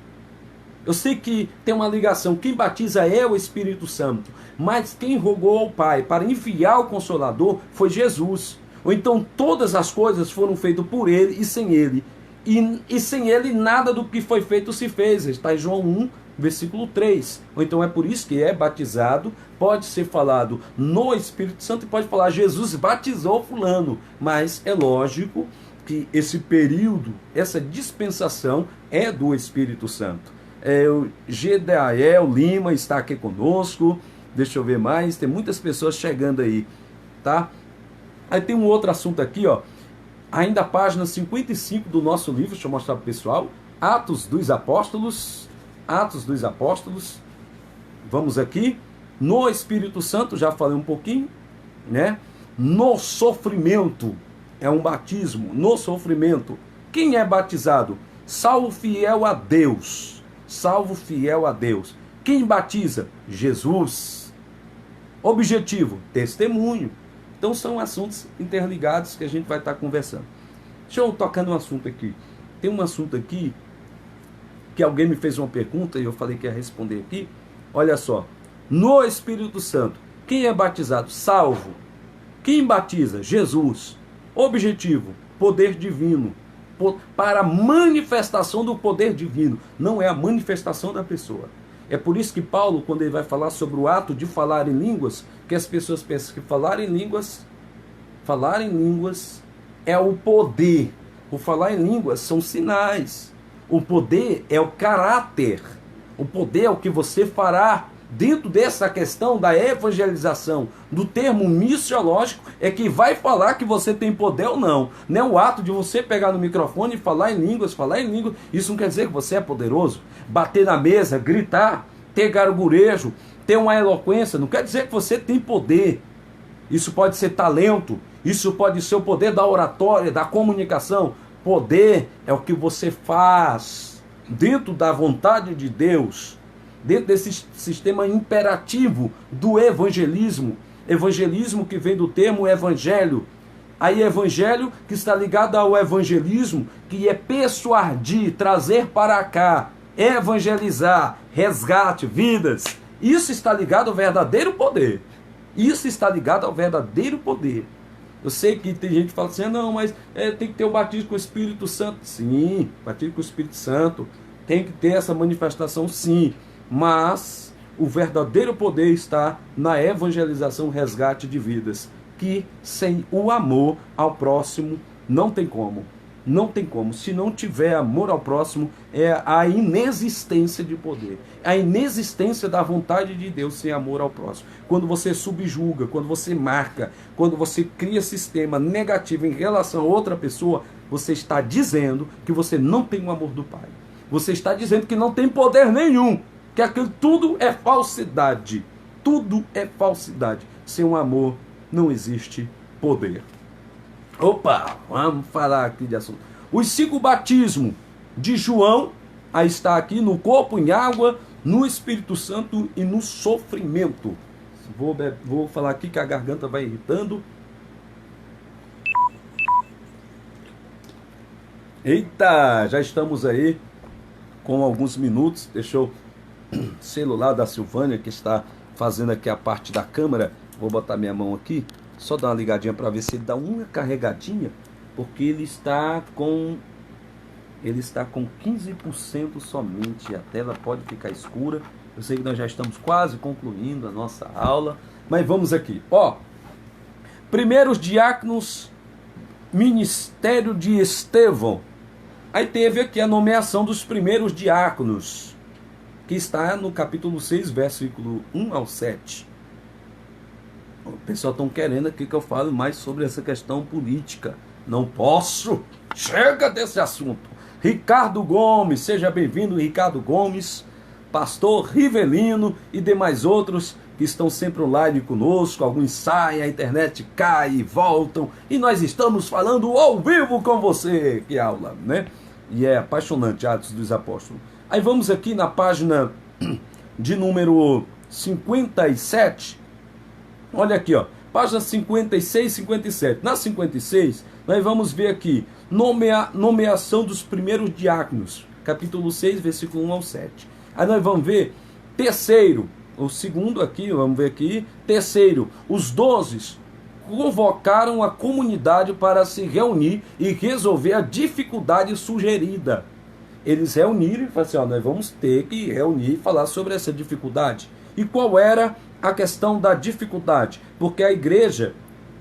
Eu sei que tem uma ligação. Quem batiza é o Espírito Santo. Mas quem rogou ao Pai para enviar o Consolador foi Jesus. Ou então todas as coisas foram feitas por Ele e sem Ele. E sem Ele nada do que foi feito se fez. Está em João 1, versículo 3. Ou então é por isso que é batizado. Pode ser falado no Espírito Santo e pode falar Jesus batizou fulano. Mas é lógico que esse período, essa dispensação é do Espírito Santo. O Gedael Lima está aqui conosco. Deixa eu ver mais. Tem muitas pessoas chegando aí, tá? Aí tem um outro assunto aqui, ó. Ainda a página 55 do nosso livro, deixa eu mostrar para o pessoal, Atos dos Apóstolos, Atos dos Apóstolos, vamos aqui, no Espírito Santo, já falei um pouquinho, né? No sofrimento, é um batismo, no sofrimento. Quem é batizado? Salvo fiel a Deus, salvo fiel a Deus. Quem batiza? Jesus. Objetivo? Testemunho. Então são assuntos interligados que a gente vai estar conversando. Deixa eu tocar no assunto aqui. Tem um assunto aqui que alguém me fez uma pergunta e eu falei que ia responder aqui. Olha só. No Espírito Santo, quem é batizado? Salvo. Quem batiza? Jesus. Objetivo? Poder divino. Para a manifestação do poder divino. Não é a manifestação da pessoa. É por isso que Paulo, quando ele vai falar sobre o ato de falar em línguas, que as pessoas pensam que falar em línguas é o poder. O falar em línguas são sinais. O poder é o caráter. O poder é o que você fará. Dentro dessa questão da evangelização, do termo missiológico, é que vai falar que você tem poder ou não. Não é o ato de você pegar no microfone e falar em línguas, isso não quer dizer que você é poderoso. Bater na mesa, gritar, ter gargurejo, ter uma eloquência, não quer dizer que você tem poder. Isso pode ser talento, isso pode ser o poder da oratória, da comunicação. Poder é o que você faz dentro da vontade de Deus, dentro desse sistema imperativo do evangelismo. Evangelismo que vem do termo evangelho. Aí evangelho que está ligado ao evangelismo, que é persuadir, trazer para cá, evangelizar, resgate, vidas. Isso está ligado ao verdadeiro poder. Isso está ligado ao verdadeiro poder. Eu sei que tem gente que fala assim, não, mas tem que ter o batismo com o Espírito Santo. Sim, batismo com o Espírito Santo. Tem que ter essa manifestação, sim. Mas o verdadeiro poder está na evangelização, resgate de vidas, que sem o amor ao próximo não tem como. Não tem como. Se não tiver amor ao próximo, é a inexistência de poder. A inexistência da vontade de Deus sem amor ao próximo. Quando você subjuga, quando você marca, quando você cria sistema negativo em relação a outra pessoa, você está dizendo que você não tem o amor do Pai. Você está dizendo que não tem poder nenhum. Que aquilo tudo é falsidade. Tudo é falsidade. Sem um amor não existe poder. Opa, vamos falar aqui de assunto. Os 5 batismos de João, aí está aqui no corpo, em água, no Espírito Santo e no sofrimento. Vou falar aqui que a garganta vai irritando. Eita, já estamos aí com alguns minutos. Deixa eu... celular da Silvânia, que está fazendo aqui a parte da câmera. Vou botar minha mão aqui, só dar uma ligadinha para ver se ele dá uma carregadinha, porque ele está com 15% somente. A tela pode ficar escura. Eu sei que nós já estamos quase concluindo a nossa aula, mas vamos aqui. Ó, primeiros diáconos, ministério de Estevão. Aí teve aqui a nomeação dos primeiros diáconos, que está no capítulo 6, versículo 1 ao 7. O pessoal está querendo aqui que eu fale mais sobre essa questão política. Não posso. Chega desse assunto. Ricardo Gomes, seja bem-vindo, Ricardo Gomes, pastor Rivelino e demais outros que estão sempre online conosco. Alguns saem, a internet cai e voltam, e nós estamos falando ao vivo com você. Que aula, né? E é apaixonante, Atos dos Apóstolos. Aí vamos aqui na página de número 57. Olha aqui, ó, página 56 e 57. Na 56, nós vamos ver aqui nomeação dos primeiros diáconos, capítulo 6, versículo 1 ao 7. Aí nós vamos ver terceiro, o segundo aqui, vamos ver aqui, terceiro, os 12 convocaram a comunidade para se reunir e resolver a dificuldade sugerida. Eles reuniram e falaram assim, ó, nós vamos ter que reunir e falar sobre essa dificuldade. E qual era a questão da dificuldade? Porque a igreja,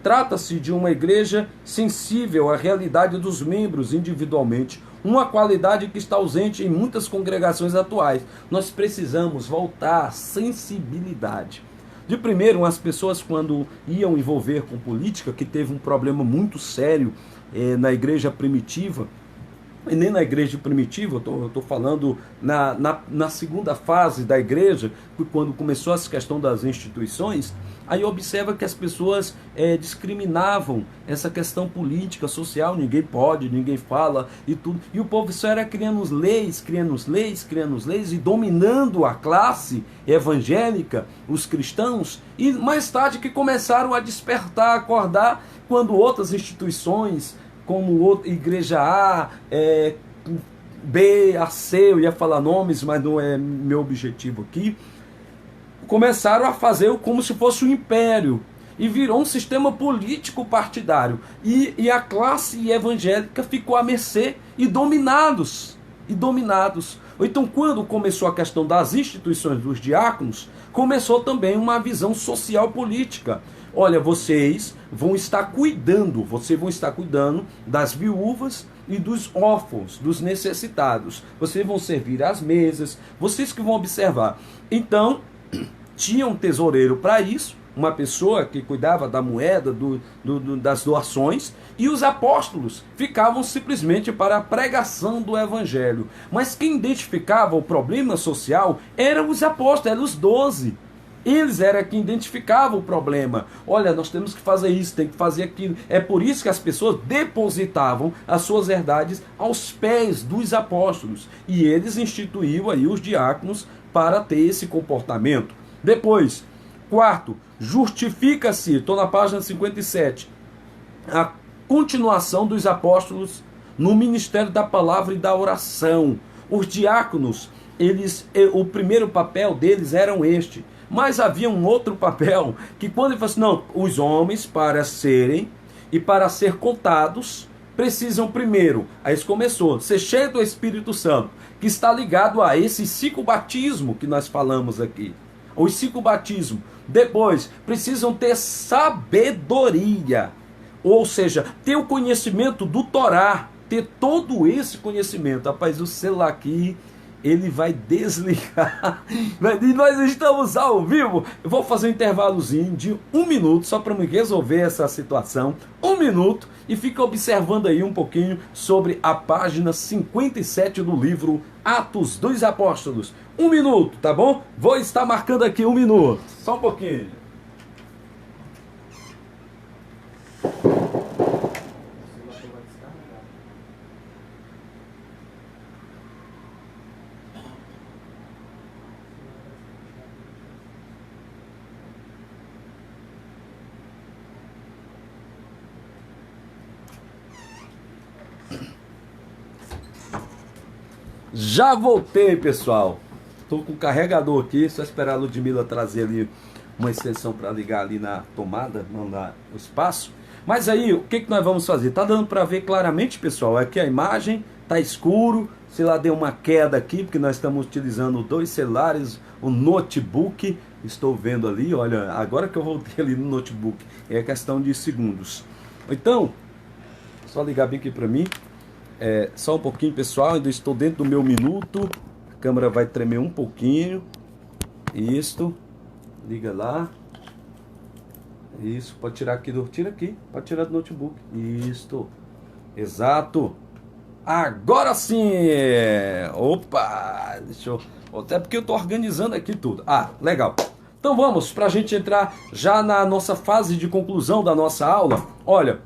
trata-se de uma igreja sensível à realidade dos membros individualmente, uma qualidade que está ausente em muitas congregações atuais. Nós precisamos voltar à sensibilidade. De primeiro, as pessoas quando iam envolver com política, que teve um problema muito sério na igreja primitiva, e nem na igreja primitiva, eu estou falando na segunda fase da igreja, quando começou essa questão das instituições. Aí observa que as pessoas discriminavam essa questão política, social, ninguém pode, ninguém fala e tudo. E o povo só era criando leis, e dominando a classe evangélica, os cristãos. E mais tarde que começaram a despertar, a acordar, quando outras instituições, como Igreja A, B, A, C, eu ia falar nomes, mas não é meu objetivo aqui, começaram a fazer como se fosse um império, e virou um sistema político partidário, e a classe evangélica ficou à mercê e dominados. Ou então, quando começou a questão das instituições dos diáconos, começou também uma visão social política. Olha, vocês vão estar cuidando das viúvas e dos órfãos, dos necessitados. Vocês vão servir às mesas, vocês que vão observar. Então, tinha um tesoureiro para isso, uma pessoa que cuidava da moeda, das doações, e os apóstolos ficavam simplesmente para a pregação do evangelho. Mas quem identificava o problema social eram os apóstolos, eram os 12. Eles eram quem identificavam o problema. Olha, nós temos que fazer isso, tem que fazer aquilo. É por isso que as pessoas depositavam as suas verdades aos pés dos apóstolos. E eles instituíam aí os diáconos para ter esse comportamento. Depois, quarto, justifica-se, estou na página 57, a continuação dos apóstolos no ministério da palavra e da oração. Os diáconos, o primeiro papel deles era este. Mas havia um outro papel, que quando ele falou assim, não, os homens para serem e para ser contados, precisam primeiro, aí isso começou, ser cheio do Espírito Santo, que está ligado a esse 5 batismo que nós falamos aqui. Os 5 batismos. Depois, precisam ter sabedoria, ou seja, ter o conhecimento do Torá, ter todo esse conhecimento. Rapaz, o celular aqui, ele vai desligar. E nós estamos ao vivo. Eu vou fazer um intervalozinho de 1 minuto, só para me resolver essa situação. 1 minuto, e fica observando aí um pouquinho sobre a página 57 do livro Atos dos Apóstolos. 1 minuto, tá bom? Vou estar marcando aqui 1 minuto. Só um pouquinho. Já voltei, pessoal. Estou com o carregador aqui, só esperar a Ludmila trazer ali uma extensão para ligar ali na tomada, não no espaço. Mas aí, o que nós vamos fazer? Tá dando para ver claramente, pessoal? Aqui a imagem, tá escuro, sei lá, deu uma queda aqui, porque nós estamos utilizando 2 celulares, o notebook. Estou vendo ali, olha, agora que eu voltei ali no notebook, é questão de segundos. Então, só ligar bem aqui para mim. Só um pouquinho, pessoal, ainda estou dentro do meu minuto. A câmera vai tremer um pouquinho. Isto, liga lá. Isso, pode tirar aqui tira aqui, pode tirar do notebook. Isto, exato. Agora sim. Opa, deixa eu, até porque eu estou organizando aqui tudo. Legal. Então vamos, para a gente entrar já na nossa fase de conclusão da nossa aula. Olha,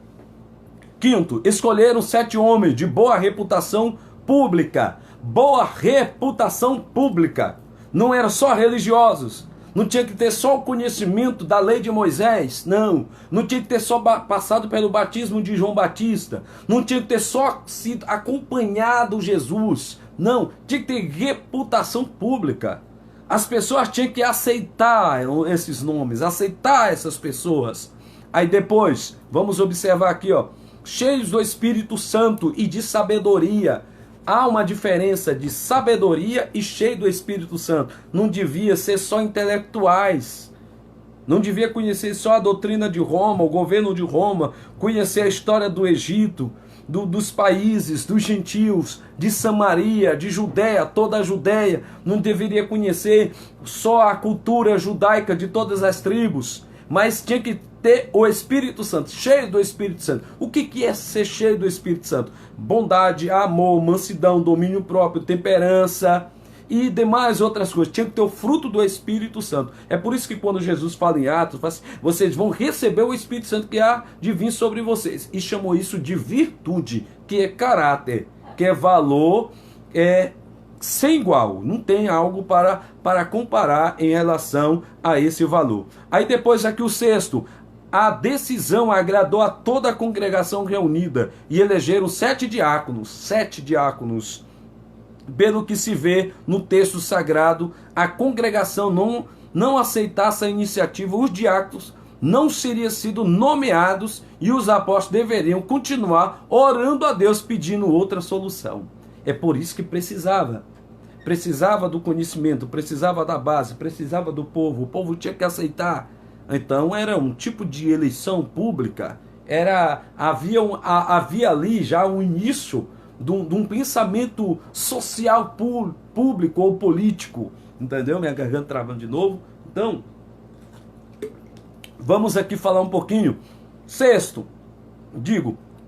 quinto, escolheram 7 homens de boa reputação pública. Boa reputação pública. Não eram só religiosos. Não tinha que ter só o conhecimento da lei de Moisés. Não. Não tinha que ter só passado pelo batismo de João Batista. Não tinha que ter só sido acompanhado Jesus. Não. Tinha que ter reputação pública. As pessoas tinham que aceitar esses nomes, aceitar essas pessoas. Aí depois, vamos observar aqui, ó. Cheios do Espírito Santo e de sabedoria. Há uma diferença de sabedoria e cheio do Espírito Santo. Não devia ser só intelectuais. Não devia conhecer só a doutrina de Roma, o governo de Roma, conhecer a história do Egito, dos países, dos gentios, de Samaria, de Judéia, toda a Judéia. Não deveria conhecer só a cultura judaica de todas as tribos, mas tinha que ter o Espírito Santo, cheio do Espírito Santo. O que é ser cheio do Espírito Santo? Bondade, amor, mansidão, domínio próprio, temperança e demais outras coisas. Tinha que ter o fruto do Espírito Santo. É por isso que quando Jesus fala em Atos, fala assim, vocês vão receber o Espírito Santo que há de vir sobre vocês. E chamou isso de virtude, que é caráter, que é valor, sem igual. Não tem algo para comparar em relação a esse valor. Aí depois aqui o sexto. A decisão agradou a toda a congregação reunida e elegeram 7 diáconos. 7 diáconos. Pelo que se vê no texto sagrado, a congregação não aceitasse a iniciativa, os diáconos não seriam sido nomeados e os apóstolos deveriam continuar orando a Deus pedindo outra solução. É por isso que precisava do conhecimento, precisava da base, precisava do povo, o povo tinha que aceitar. Então era um tipo de eleição pública, havia ali já um início de um pensamento social público ou político, entendeu? Minha garganta travando de novo. Então, vamos aqui falar um pouquinho. Sexto,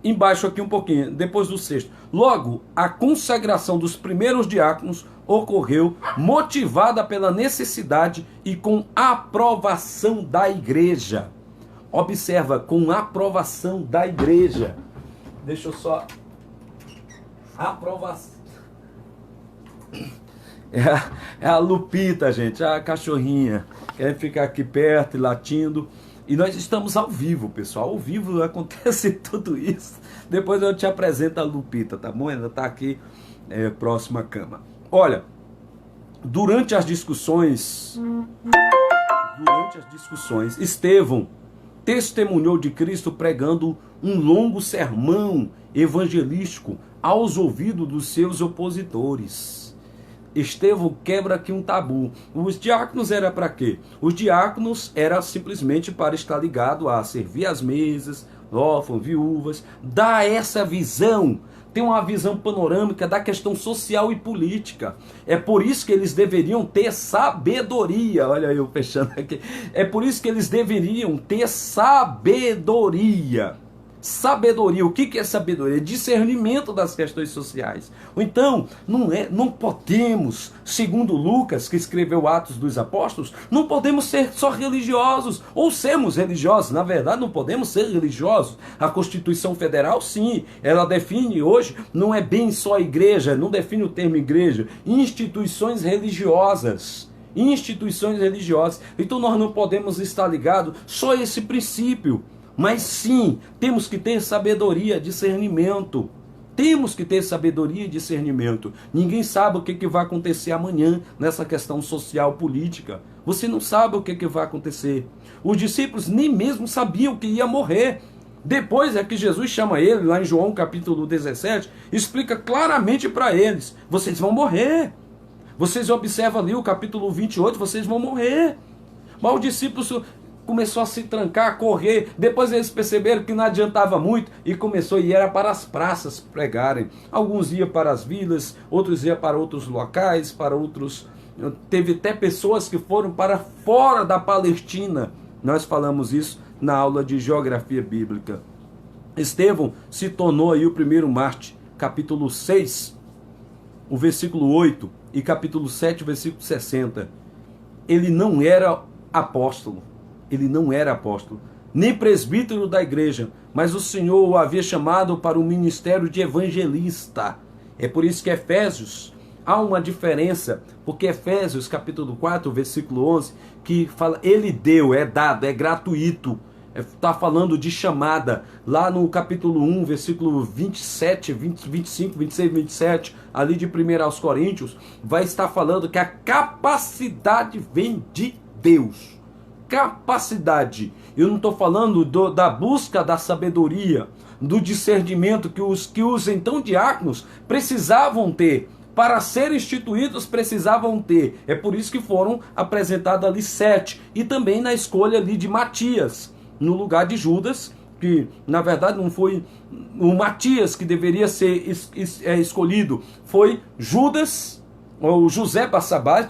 embaixo aqui um pouquinho, depois do sexto. Logo, a consagração dos primeiros diáconos ocorreu motivada pela necessidade e com aprovação da igreja. Observa, com aprovação da igreja. Deixa eu só... Aprovação. É a Lupita, gente, a cachorrinha. Quer ficar aqui perto e latindo. E nós estamos ao vivo, pessoal. Ao vivo acontece tudo isso. Depois eu te apresento a Lupita, tá bom? Ela está aqui próxima à cama. Olha, durante as discussões, Estevão testemunhou de Cristo pregando um longo sermão evangelístico aos ouvidos dos seus opositores. Estevão quebra aqui um tabu. Os diáconos era para quê? Os diáconos era simplesmente para estar ligado a servir as mesas, órfãos, viúvas, dar essa visão, ter uma visão panorâmica da questão social e política. É por isso que eles deveriam ter sabedoria. Olha eu fechando aqui. É por isso que eles deveriam ter sabedoria. Sabedoria, o que é sabedoria? Discernimento das questões sociais. Ou então, não podemos, segundo Lucas, que escreveu Atos dos Apóstolos, não podemos ser só religiosos, ou sermos religiosos. Na verdade, não podemos ser religiosos. A Constituição Federal, sim, ela define hoje, não é bem só igreja, não define o termo igreja, instituições religiosas. Então nós não podemos estar ligados só a esse princípio. Mas sim, temos que ter sabedoria, discernimento. Ninguém sabe o que vai acontecer amanhã nessa questão social, política. Você não sabe o que vai acontecer. Os discípulos nem mesmo sabiam que ia morrer. Depois é que Jesus chama ele, lá em João capítulo 17, explica claramente para eles, vocês vão morrer. Vocês observam ali o capítulo 28, vocês vão morrer. Mas os discípulos começou a se trancar, a correr. Depois eles perceberam que não adiantava muito e era para as praças pregarem. Alguns iam para as vilas, outros iam para outros locais, teve até pessoas que foram para fora da Palestina. Nós falamos isso na aula de geografia bíblica. Estevão se tornou aí o primeiro mártir, capítulo 6, o versículo 8 e capítulo 7, versículo 60. Ele não era apóstolo, nem presbítero da igreja, mas o Senhor o havia chamado para o ministério de evangelista. É por isso que Efésios, há uma diferença, porque Efésios capítulo 4, versículo 11, que fala, ele deu, é dado, é gratuito, está falando de chamada. Lá no capítulo 1, versículo 27, 25, 26, 27, ali de 1 aos Coríntios, vai estar falando que a capacidade vem de Deus. Capacidade. Eu não estou falando da busca da sabedoria, do discernimento que os então diáconos precisavam ter. Para serem instituídos precisavam ter. É por isso que foram apresentados ali 7. E também na escolha ali de Matias, no lugar de Judas, que na verdade não foi o Matias que deveria ser escolhido, foi Judas, ou José Barsabás,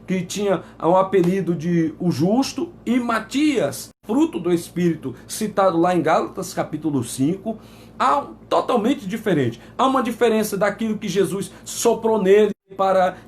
que tinha um apelido de o Justo, e Matias fruto do Espírito, citado lá em Gálatas capítulo 5, totalmente diferente. Há uma diferença daquilo que Jesus soprou nele,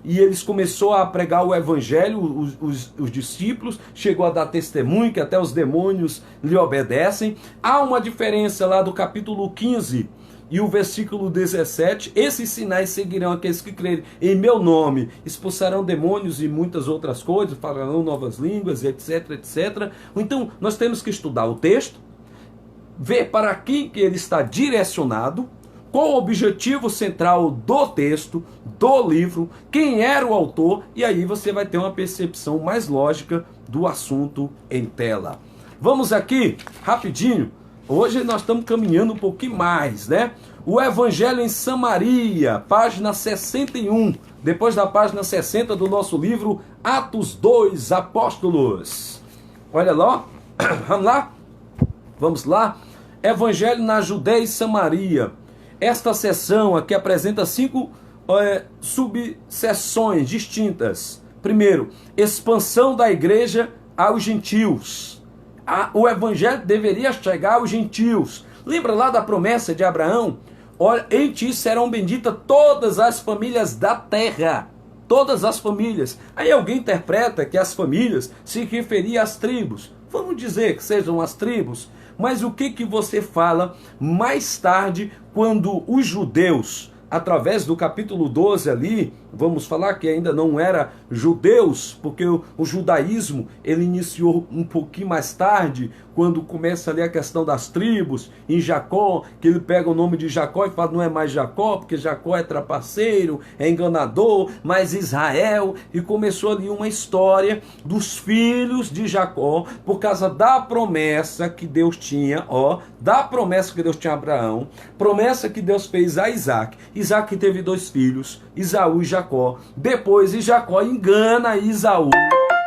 e eles começou a pregar o evangelho, os discípulos, chegou a dar testemunho que até os demônios lhe obedecem. Há uma diferença lá do capítulo 15 e o versículo 17, esses sinais seguirão aqueles que crerem em meu nome, expulsarão demônios e muitas outras coisas, falarão novas línguas, etc, etc. Então nós temos que estudar o texto, ver para quem que ele está direcionado, qual o objetivo central do texto, do livro, quem era o autor, e aí você vai ter uma percepção mais lógica do assunto em tela. Vamos aqui, rapidinho, hoje nós estamos caminhando um pouquinho mais, né? O Evangelho em Samaria, página 61, depois da página 60 do nosso livro Atos 2 Apóstolos. Olha lá, vamos lá? Vamos lá? Evangelho na Judéia e Samaria. Esta seção aqui apresenta 5 subseções distintas. Primeiro, expansão da igreja aos gentios. O evangelho deveria chegar aos gentios. Lembra lá da promessa de Abraão? Olha, em ti serão benditas todas as famílias da terra. Todas as famílias. Aí alguém interpreta que as famílias se referia às tribos. Vamos dizer que sejam as tribos. Mas o que você fala mais tarde, quando os judeus, através do capítulo 12 ali, vamos falar que ainda não era judeus, porque o judaísmo ele iniciou um pouquinho mais tarde, quando começa ali a questão das tribos, em Jacó, que ele pega o nome de Jacó e fala, não é mais Jacó, porque Jacó é trapaceiro, é enganador, mas Israel, e começou ali uma história dos filhos de Jacó, por causa da promessa que Deus tinha, da promessa que Deus tinha a Abraão, promessa que Deus fez a Isaac. Isaac teve 2 filhos, Esaú e Jacó. Depois Jacó engana Esaú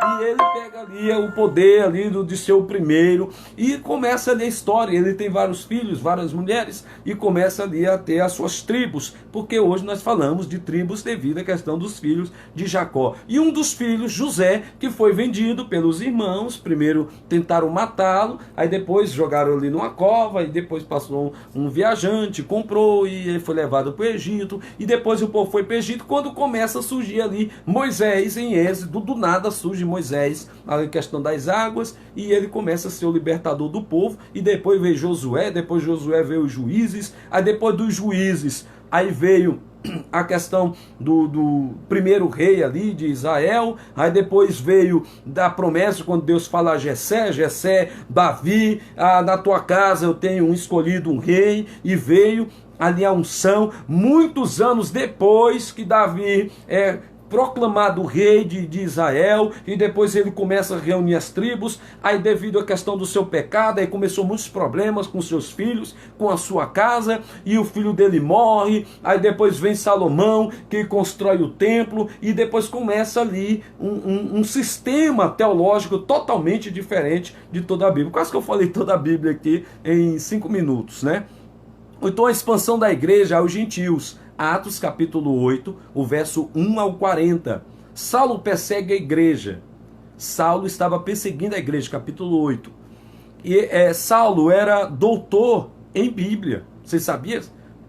e ele pega ali o poder ali de ser o primeiro e começa ali a história. Ele tem vários filhos, várias mulheres e começa ali a ter as suas tribos, porque hoje nós falamos de tribos devido à questão dos filhos de Jacó. E um dos filhos, José, que foi vendido pelos irmãos, primeiro tentaram matá-lo, aí depois jogaram ali numa cova, e depois passou um viajante, comprou e ele foi levado para o Egito, e depois o povo foi para o Egito, quando começa a surgir ali Moisés em Êxodo, do nada surge Moisés, a questão das águas, e ele começa a ser o libertador do povo, e depois veio Josué, depois Josué veio os juízes, aí depois dos juízes, aí veio a questão do primeiro rei ali de Israel, aí depois veio da promessa quando Deus fala a Jessé, Davi, na tua casa eu tenho escolhido um rei, e veio ali a unção, muitos anos depois que Davi proclamado rei de Israel, e depois ele começa a reunir as tribos, aí devido à questão do seu pecado, aí começou muitos problemas com seus filhos, com a sua casa, e o filho dele morre, aí depois vem Salomão, que constrói o templo, e depois começa ali um sistema teológico totalmente diferente de toda a Bíblia. Quase que eu falei toda a Bíblia aqui em 5 minutos, né? Então a expansão da igreja aos gentios. Atos capítulo 8, o verso 1 ao 40. Saulo persegue a igreja. Saulo estava perseguindo a igreja, capítulo 8. E Saulo era doutor em Bíblia. Você sabia?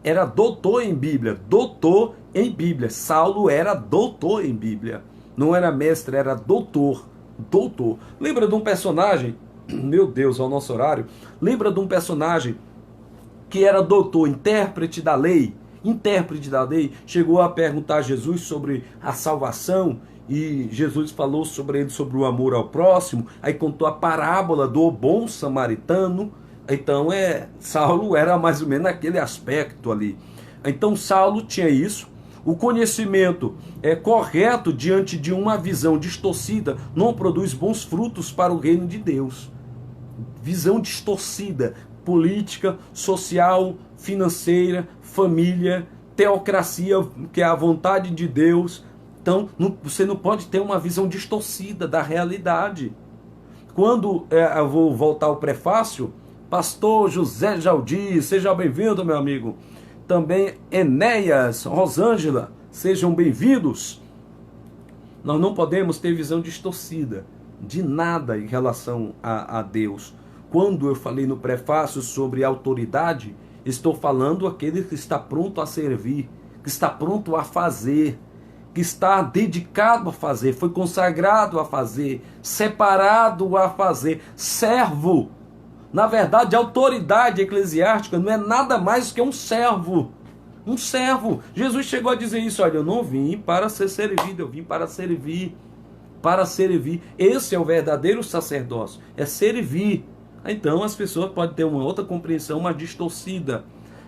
Era doutor em Bíblia. Doutor em Bíblia. Saulo era doutor em Bíblia. Não era mestre, era doutor. Doutor. Lembra de um personagem? Meu Deus, é o nosso horário. Lembra de um personagem que era doutor, intérprete da lei? Intérprete da lei, chegou a perguntar a Jesus sobre a salvação, e Jesus falou sobre ele, sobre o amor ao próximo, aí contou a parábola do bom samaritano. Então Saulo era mais ou menos naquele aspecto ali. Então Saulo tinha isso. O conhecimento correto diante de uma visão distorcida não produz bons frutos para o reino de Deus. Visão distorcida, política, social, financeira, família, teocracia, que é a vontade de Deus. Então, você não pode ter uma visão distorcida da realidade. Quando eu vou voltar ao prefácio, pastor José Jaldi, seja bem-vindo, meu amigo. Também Enéas, Rosângela, sejam bem-vindos. Nós não podemos ter visão distorcida. de nada em relação a Deus. Quando eu falei no prefácio sobre autoridade, estou falando aquele que está pronto a servir, que está pronto a fazer, que está dedicado a fazer, foi consagrado a fazer, separado a fazer, servo. Na verdade, a autoridade eclesiástica não é nada mais que um servo. Um servo. Jesus chegou a dizer isso: olha, eu não vim para ser servido, eu vim para servir. Para servir. Esse é o verdadeiro sacerdócio, é servir. Então as pessoas podem ter uma outra compreensão, mais distorcida.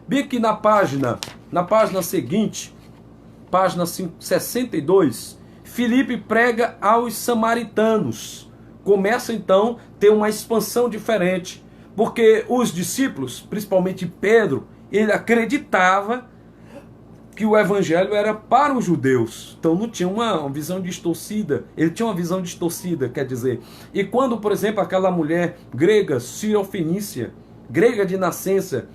Bem aqui na página seguinte, página 62, Filipe prega aos samaritanos. Começa então a ter uma expansão diferente, porque os discípulos, principalmente Pedro, ele acreditava que o evangelho era para os judeus. Então não tinha uma visão distorcida. Ele tinha uma visão distorcida, quer dizer. E quando, por exemplo, aquela mulher grega, Sirofenícia, grega de nascença,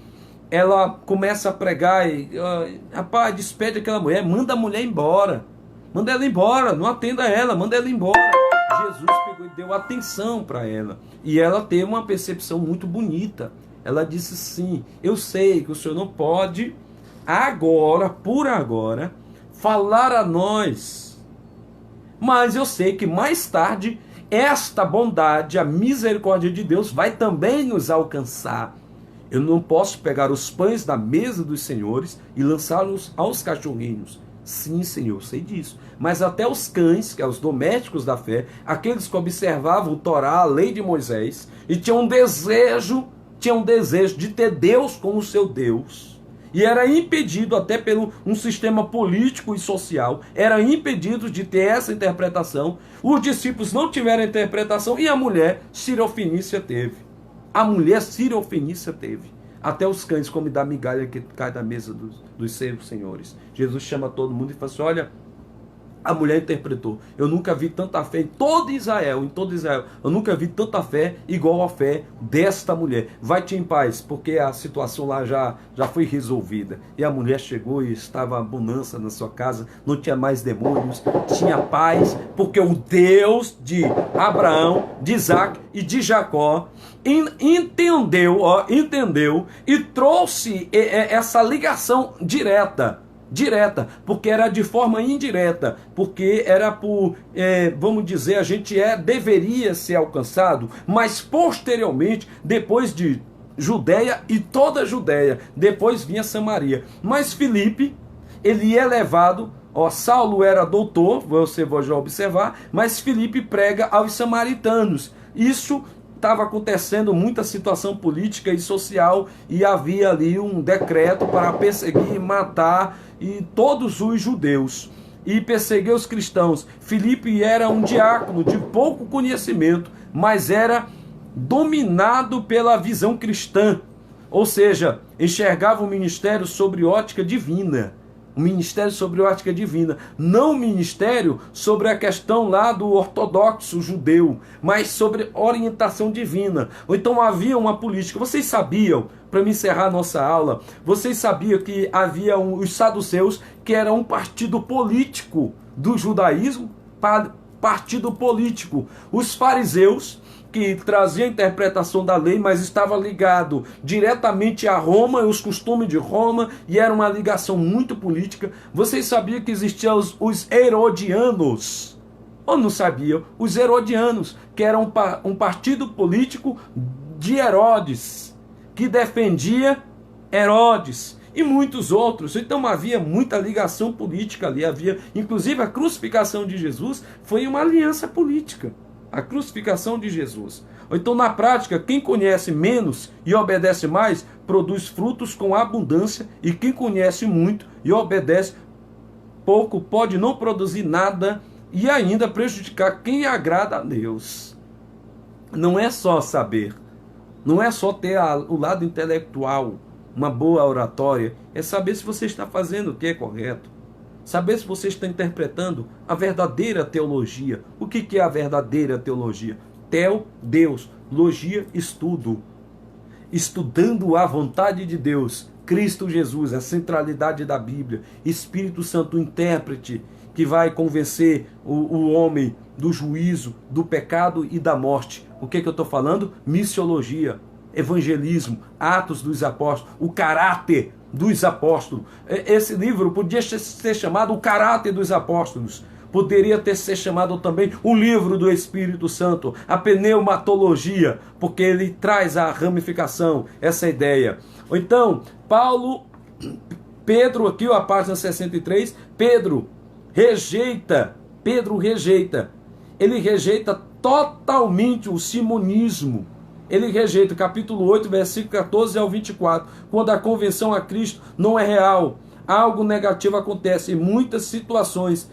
ela começa a pregar e, rapaz, despede aquela mulher, manda a mulher embora. Manda ela embora, não atenda ela, manda ela embora. Jesus pegou e deu atenção para ela. E ela teve uma percepção muito bonita. Ela disse: sim, eu sei que o senhor não pode agora, por agora, falar a nós, mas eu sei que mais tarde esta bondade, a misericórdia de Deus vai também nos alcançar. Eu não posso pegar os pães da mesa dos senhores e lançá-los aos cachorrinhos. Sim, Senhor, eu sei disso. Mas até os cães, que são os domésticos da fé, aqueles que observavam o Torá, a lei de Moisés, e tinham um desejo de ter Deus como seu Deus. E era impedido, até pelo um sistema político e social, era impedido de ter essa interpretação. Os discípulos não tiveram a interpretação e a mulher Sirofenícia teve. A mulher Sirofenícia teve. Até os cães comem da migalha que cai da mesa dos seus senhores. Jesus chama todo mundo e fala assim: olha, a mulher interpretou: eu nunca vi tanta fé em todo Israel, eu nunca vi tanta fé igual a fé desta mulher. Vai-te em paz, porque a situação lá já foi resolvida. E a mulher chegou e estava bonança na sua casa, não tinha mais demônios, tinha paz, porque o Deus de Abraão, de Isaac e de Jacó entendeu e trouxe essa ligação direta, porque era de forma indireta, porque era por, vamos dizer, deveria ser alcançado, mas posteriormente, depois de Judéia e toda a Judéia, depois vinha Samaria. Mas Filipe, ele é levado, Saulo era doutor, você vai já observar, mas Filipe prega aos samaritanos. Isso estava acontecendo muita situação política e social, e havia ali um decreto para perseguir e matar todos os judeus e perseguir os cristãos. Filipe era um diácono de pouco conhecimento, mas era dominado pela visão cristã, ou seja, enxergava o ministério sobre ótica divina. O ministério sobre ótica divina, não o ministério sobre a questão lá do ortodoxo judeu, mas sobre orientação divina. Ou então havia uma política. Vocês sabiam, para me encerrar nossa aula, vocês sabiam que havia os saduceus, que era um partido político do judaísmo, partido político. Os fariseus, que trazia a interpretação da lei, mas estava ligado diretamente a Roma e os costumes de Roma, e era uma ligação muito política. Vocês sabiam que existiam os herodianos? Ou não sabiam? Os herodianos, que eram um partido político de Herodes, que defendia Herodes e muitos outros. Então havia muita ligação política ali, havia, inclusive a crucificação de Jesus foi uma aliança política. A crucificação de Jesus. Ou então, na prática, quem conhece menos e obedece mais, produz frutos com abundância, e quem conhece muito e obedece pouco, pode não produzir nada e ainda prejudicar quem agrada a Deus. Não é só saber, não é só ter o lado intelectual, uma boa oratória, é saber se você está fazendo o que é correto. Saber se você está interpretando a verdadeira teologia. O que é a verdadeira teologia? Teo, Deus. Logia, estudo. Estudando a vontade de Deus. Cristo Jesus, a centralidade da Bíblia. Espírito Santo, intérprete, que vai convencer o homem do juízo, do pecado e da morte. O que eu estou falando? Missiologia, evangelismo, Atos dos Apóstolos, o caráter dos apóstolos. Esse livro podia ser chamado O Caráter dos Apóstolos. Poderia ter sido chamado também o livro do Espírito Santo, a pneumatologia, porque ele traz a ramificação, essa ideia. Ou então, Pedro, aqui a página 63, Pedro rejeita, ele rejeita totalmente o simonismo. Ele rejeita, capítulo 8, versículo 14 ao 24, quando a conversão a Cristo não é real, algo negativo acontece em muitas situações.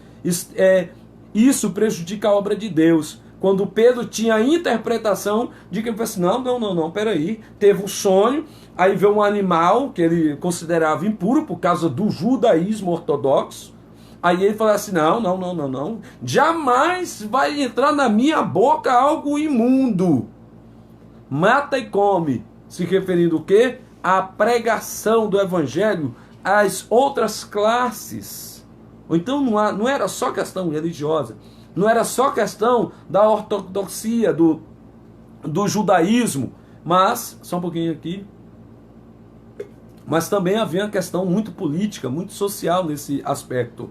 Isso prejudica a obra de Deus. Quando Pedro tinha a interpretação de que ele falou assim, não, peraí, teve um sonho, aí veio um animal que ele considerava impuro por causa do judaísmo ortodoxo. Aí ele falou assim, não, jamais vai entrar na minha boca algo imundo. Mata e come, se referindo o quê? À pregação do evangelho às outras classes. Ou então não era só questão religiosa, não era só questão da ortodoxia, do judaísmo, mas, só um pouquinho aqui, mas também havia uma questão muito política, muito social nesse aspecto.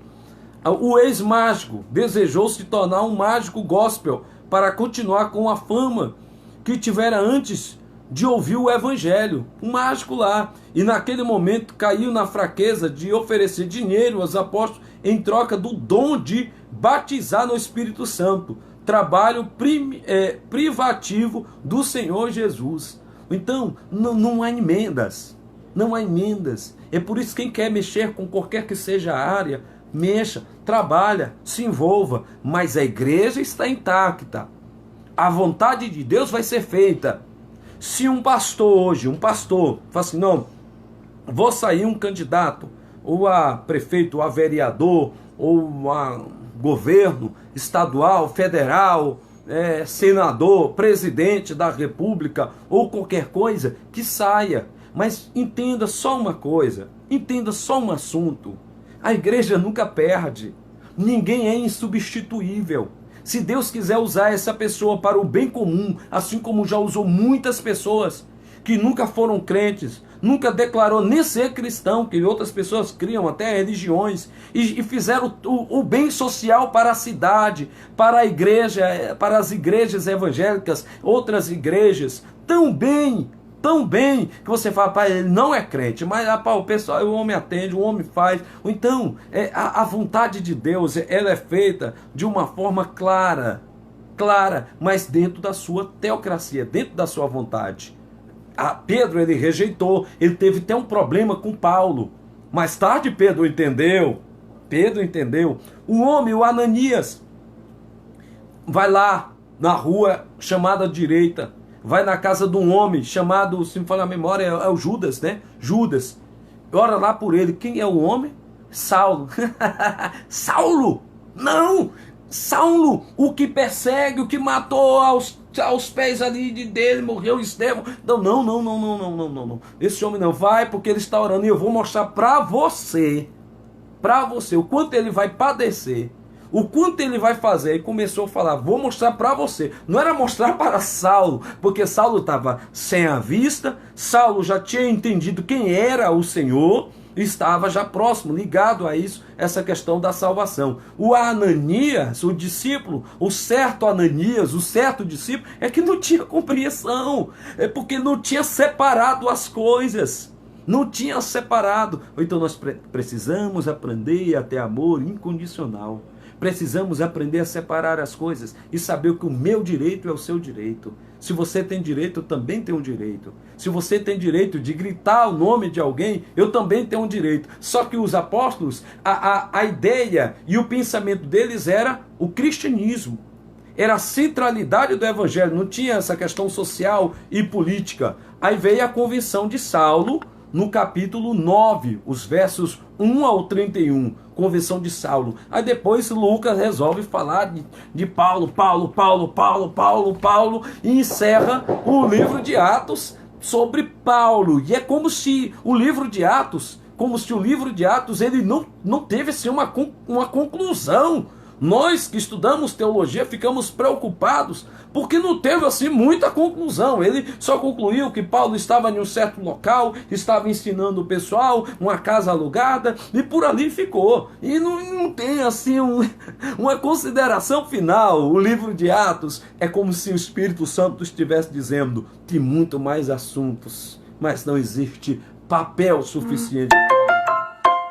O ex-mágico desejou se tornar um mágico gospel para continuar com a fama que tivera antes de ouvir o evangelho, um mágico lá, e naquele momento caiu na fraqueza de oferecer dinheiro aos apóstolos em troca do dom de batizar no Espírito Santo, trabalho privativo do Senhor Jesus. Então, não há emendas, é por isso que quem quer mexer com qualquer que seja a área, mexa, trabalha, se envolva, mas a igreja está intacta, a vontade de Deus vai ser feita. Se um pastor hoje, fala assim, não, vou sair um candidato, ou a prefeito, ou a vereador, ou a governo estadual, federal, senador, presidente da república, ou qualquer coisa, que saia. Mas entenda só uma coisa, entenda só um assunto. A igreja nunca perde, ninguém é insubstituível. Se Deus quiser usar essa pessoa para o bem comum, assim como já usou muitas pessoas que nunca foram crentes, nunca declarou nem ser cristão, que outras pessoas criam até religiões, e fizeram o bem social para a cidade, para a igreja, para as igrejas evangélicas, outras igrejas, tão bem, que você fala, pai, ele não é crente, mas o pessoal, o homem atende, o homem faz. Então, a vontade de Deus, ela é feita de uma forma clara, mas dentro da sua teocracia, dentro da sua vontade. Pedro, ele rejeitou, ele teve até um problema com Paulo. Mais tarde Pedro entendeu. O homem, o Ananias, vai lá na rua chamada direita, vai na casa de um homem chamado, se me falar a memória, é o Judas, né? Judas. Ora lá por ele. Quem é o homem? Saulo. Saulo! Não! Saulo, o que persegue, o que matou aos pés ali dele, morreu Estevão. Não. Esse homem não vai, porque ele está orando, e eu vou mostrar para você, o quanto ele vai padecer, o quanto ele vai fazer. E começou a falar, vou mostrar para você. Não era mostrar para Saulo, porque Saulo estava sem a vista, Saulo já tinha entendido quem era o Senhor, estava já próximo, ligado a isso, essa questão da salvação. O Ananias, o discípulo, o certo Ananias, o certo discípulo, é que não tinha compreensão, é porque não tinha separado as coisas, Então nós precisamos aprender a ter amor incondicional. Precisamos aprender a separar as coisas e saber que o meu direito é o seu direito. Se você tem direito, eu também tenho um direito. Se você tem direito de gritar o nome de alguém, eu também tenho um direito. Só que os apóstolos, a ideia e o pensamento deles era o cristianismo. Era a centralidade do evangelho, não tinha essa questão social e política. Aí veio a convenção de Saulo, no capítulo 9, os versos 1 ao 31, convenção de Saulo. Aí depois Lucas resolve falar de Paulo, e encerra o livro de Atos sobre Paulo. E é como se o livro de Atos, ele não teve assim, uma conclusão. Nós que estudamos teologia ficamos preocupados porque não teve assim muita conclusão. Ele só concluiu que Paulo estava em um certo local, estava ensinando o pessoal, uma casa alugada, e por ali ficou. E não tem assim uma consideração final. O livro de Atos é como se o Espírito Santo estivesse dizendo: tem muito mais assuntos, mas não existe papel suficiente.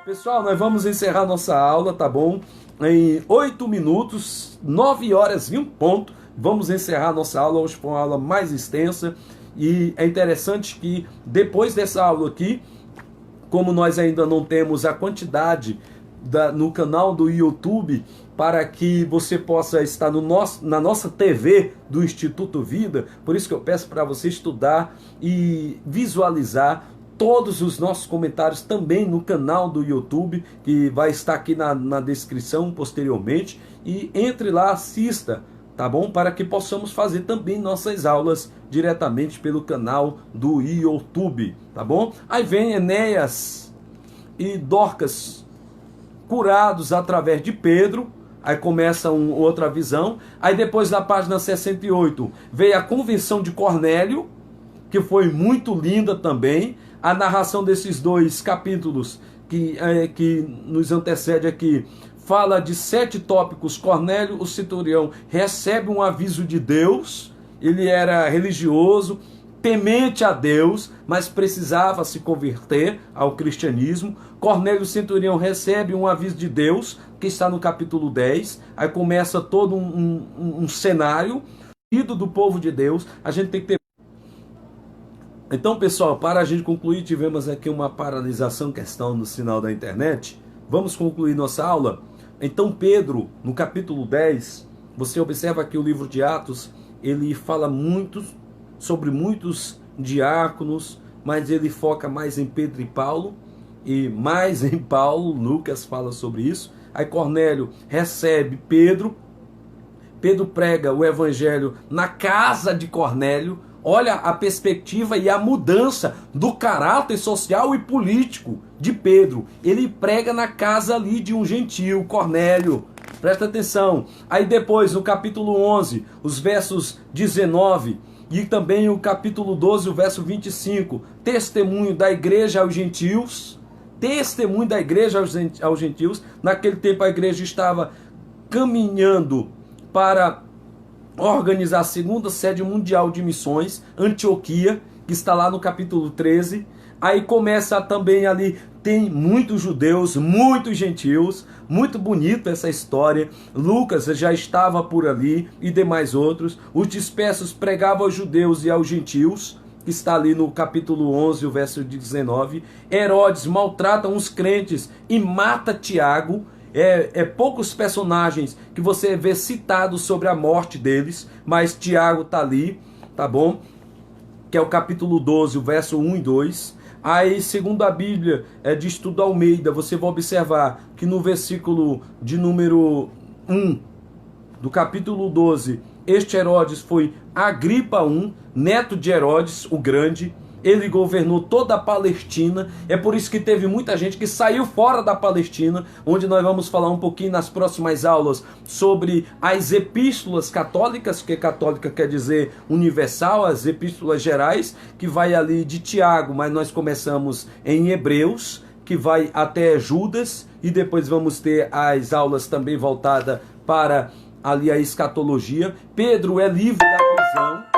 Pessoal, nós vamos encerrar nossa aula, tá bom? Em 8 minutos, 9 horas e um ponto, vamos encerrar nossa aula. Hoje foi uma aula mais extensa e é interessante que depois dessa aula aqui, como nós ainda não temos a quantidade no canal do YouTube para que você possa estar na nossa TV do Instituto Vida, por isso que eu peço para você estudar e visualizar todos os nossos comentários também no canal do YouTube, que vai estar aqui na descrição posteriormente, e entre lá, assista, tá bom? Para que possamos fazer também nossas aulas diretamente pelo canal do YouTube, tá bom? Aí vem Enéas e Dorcas curados através de Pedro. Aí começa outra visão. Aí depois da página 68 veio a convenção de Cornélio, que foi muito linda também. A narração desses 2 capítulos que nos antecede aqui fala de 7 tópicos. Cornélio, o centurião, recebe um aviso de Deus. Ele era religioso, temente a Deus, mas precisava se converter ao cristianismo. Cornélio, o centurião, recebe um aviso de Deus, que está no capítulo 10. Aí começa todo um cenário do povo de Deus. A gente tem que ter. Então, pessoal, para a gente concluir, tivemos aqui uma paralisação, questão no sinal da internet. Vamos concluir nossa aula. Então, Pedro, no capítulo 10, você observa que o livro de Atos, ele fala muito sobre muitos diáconos, mas ele foca mais em Pedro e Paulo, e mais em Paulo. Lucas fala sobre isso. Aí Cornélio recebe Pedro. Pedro prega o evangelho na casa de Cornélio. Olha a perspectiva e a mudança do caráter social e político de Pedro. Ele prega na casa ali de um gentio, Cornélio. Presta atenção. Aí depois, no capítulo 11, os versos 19 e também o capítulo 12, o verso 25, testemunho da igreja aos gentios. Testemunho da igreja aos gentios. Naquele tempo a igreja estava caminhando para organizar a segunda sede mundial de missões, Antioquia, que está lá no capítulo 13. Aí começa também ali, tem muitos judeus, muitos gentios, muito bonita essa história. Lucas já estava por ali e demais outros. Os dispersos pregavam aos judeus e aos gentios, que está ali no capítulo 11, o verso 19. Herodes maltrata uns crentes e mata Tiago. Poucos personagens que você vê citados sobre a morte deles, mas Tiago está ali, tá bom? Que é o capítulo 12, o verso 1 e 2. Aí, segundo a Bíblia de Estudo Almeida, você vai observar que no versículo de número 1 do capítulo 12, este Herodes foi Agripa I, neto de Herodes o Grande. Ele governou toda a Palestina. É por isso que teve muita gente que saiu fora da Palestina, onde nós vamos falar um pouquinho nas próximas aulas sobre as epístolas católicas, que católica quer dizer universal, as epístolas gerais, que vai ali de Tiago, mas nós começamos em Hebreus, que vai até Judas, e depois vamos ter as aulas também voltadas para ali a escatologia. Pedro é livre da prisão.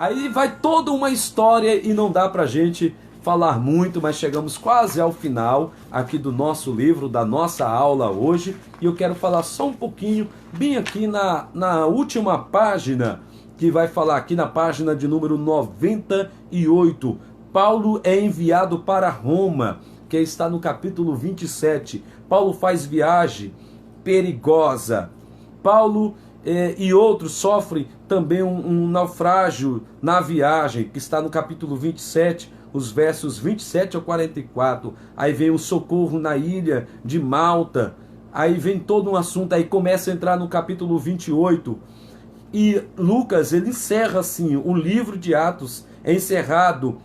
Aí vai toda uma história e não dá pra gente falar muito, mas chegamos quase ao final aqui do nosso livro, da nossa aula hoje. E eu quero falar só um pouquinho, bem aqui na última página, que vai falar aqui na página de número 98. Paulo é enviado para Roma, que está no capítulo 27. Paulo faz viagem perigosa. Paulo e outros sofrem também um naufrágio na viagem, que está no capítulo 27, os versos 27 ao 44. Aí vem o socorro na ilha de Malta. Aí vem todo um assunto, aí começa a entrar no capítulo 28. E Lucas, ele encerra assim, o livro de Atos é encerrado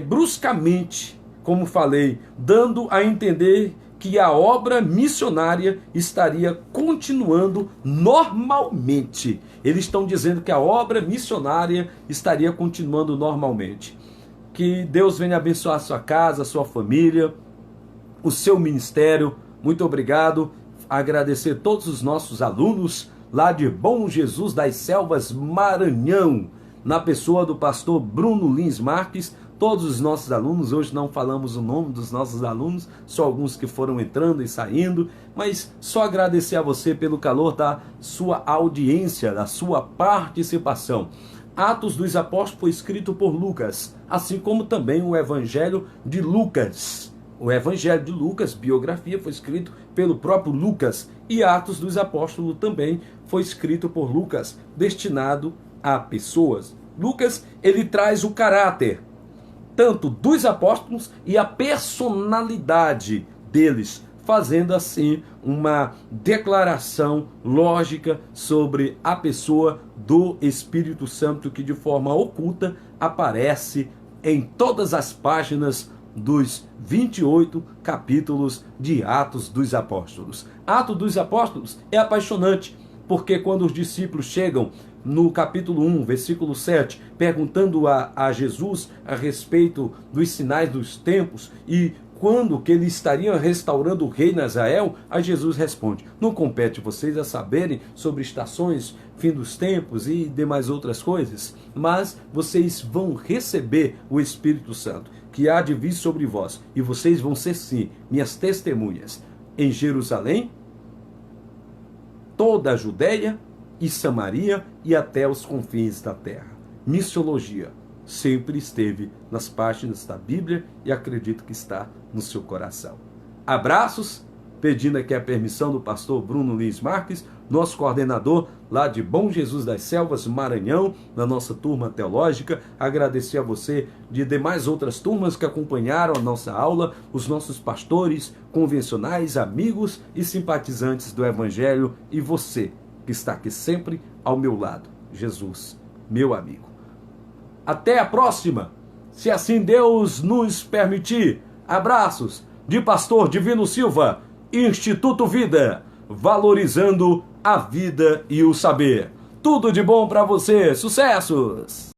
bruscamente, como falei, dando a entender que a obra missionária estaria continuando normalmente. Eles estão dizendo que a obra missionária estaria continuando normalmente. Que Deus venha abençoar a sua casa, a sua família, o seu ministério. Muito obrigado. Agradecer todos os nossos alunos lá de Bom Jesus das Selvas, Maranhão, na pessoa do pastor Bruno Lins Marques. Todos os nossos alunos, hoje não falamos o nome dos nossos alunos, só alguns que foram entrando e saindo, mas só agradecer a você pelo calor da sua audiência, da sua participação. Atos dos Apóstolos foi escrito por Lucas, assim como também o Evangelho de Lucas. O Evangelho de Lucas, biografia, foi escrito pelo próprio Lucas, e Atos dos Apóstolos também foi escrito por Lucas, destinado a pessoas. Lucas, ele traz o caráter tanto dos apóstolos e a personalidade deles, fazendo assim uma declaração lógica sobre a pessoa do Espírito Santo, que de forma oculta aparece em todas as páginas dos 28 capítulos de Atos dos Apóstolos. Atos dos Apóstolos é apaixonante, porque quando os discípulos chegam no capítulo 1, versículo 7, perguntando a Jesus a respeito dos sinais dos tempos e quando que ele estaria restaurando o reino de Israel, a Jesus responde: não compete vocês a saberem sobre estações, fim dos tempos e demais outras coisas, mas vocês vão receber o Espírito Santo, que há de vir sobre vós, e vocês vão ser sim minhas testemunhas em Jerusalém, toda a Judéia e Samaria e até os confins da terra. Missiologia sempre esteve nas páginas da Bíblia e acredito que está no seu coração. Abraços, pedindo aqui a permissão do pastor Bruno Lins Marques, nosso coordenador lá de Bom Jesus das Selvas, Maranhão, na nossa turma teológica. Agradecer a você de demais outras turmas que acompanharam a nossa aula, os nossos pastores convencionais, amigos e simpatizantes do Evangelho, e você que está aqui sempre ao meu lado. Jesus, meu amigo. Até a próxima, se assim Deus nos permitir. Abraços de Pastor Divino Silva, Instituto Vida, valorizando a vida e o saber. Tudo de bom para você. Sucessos!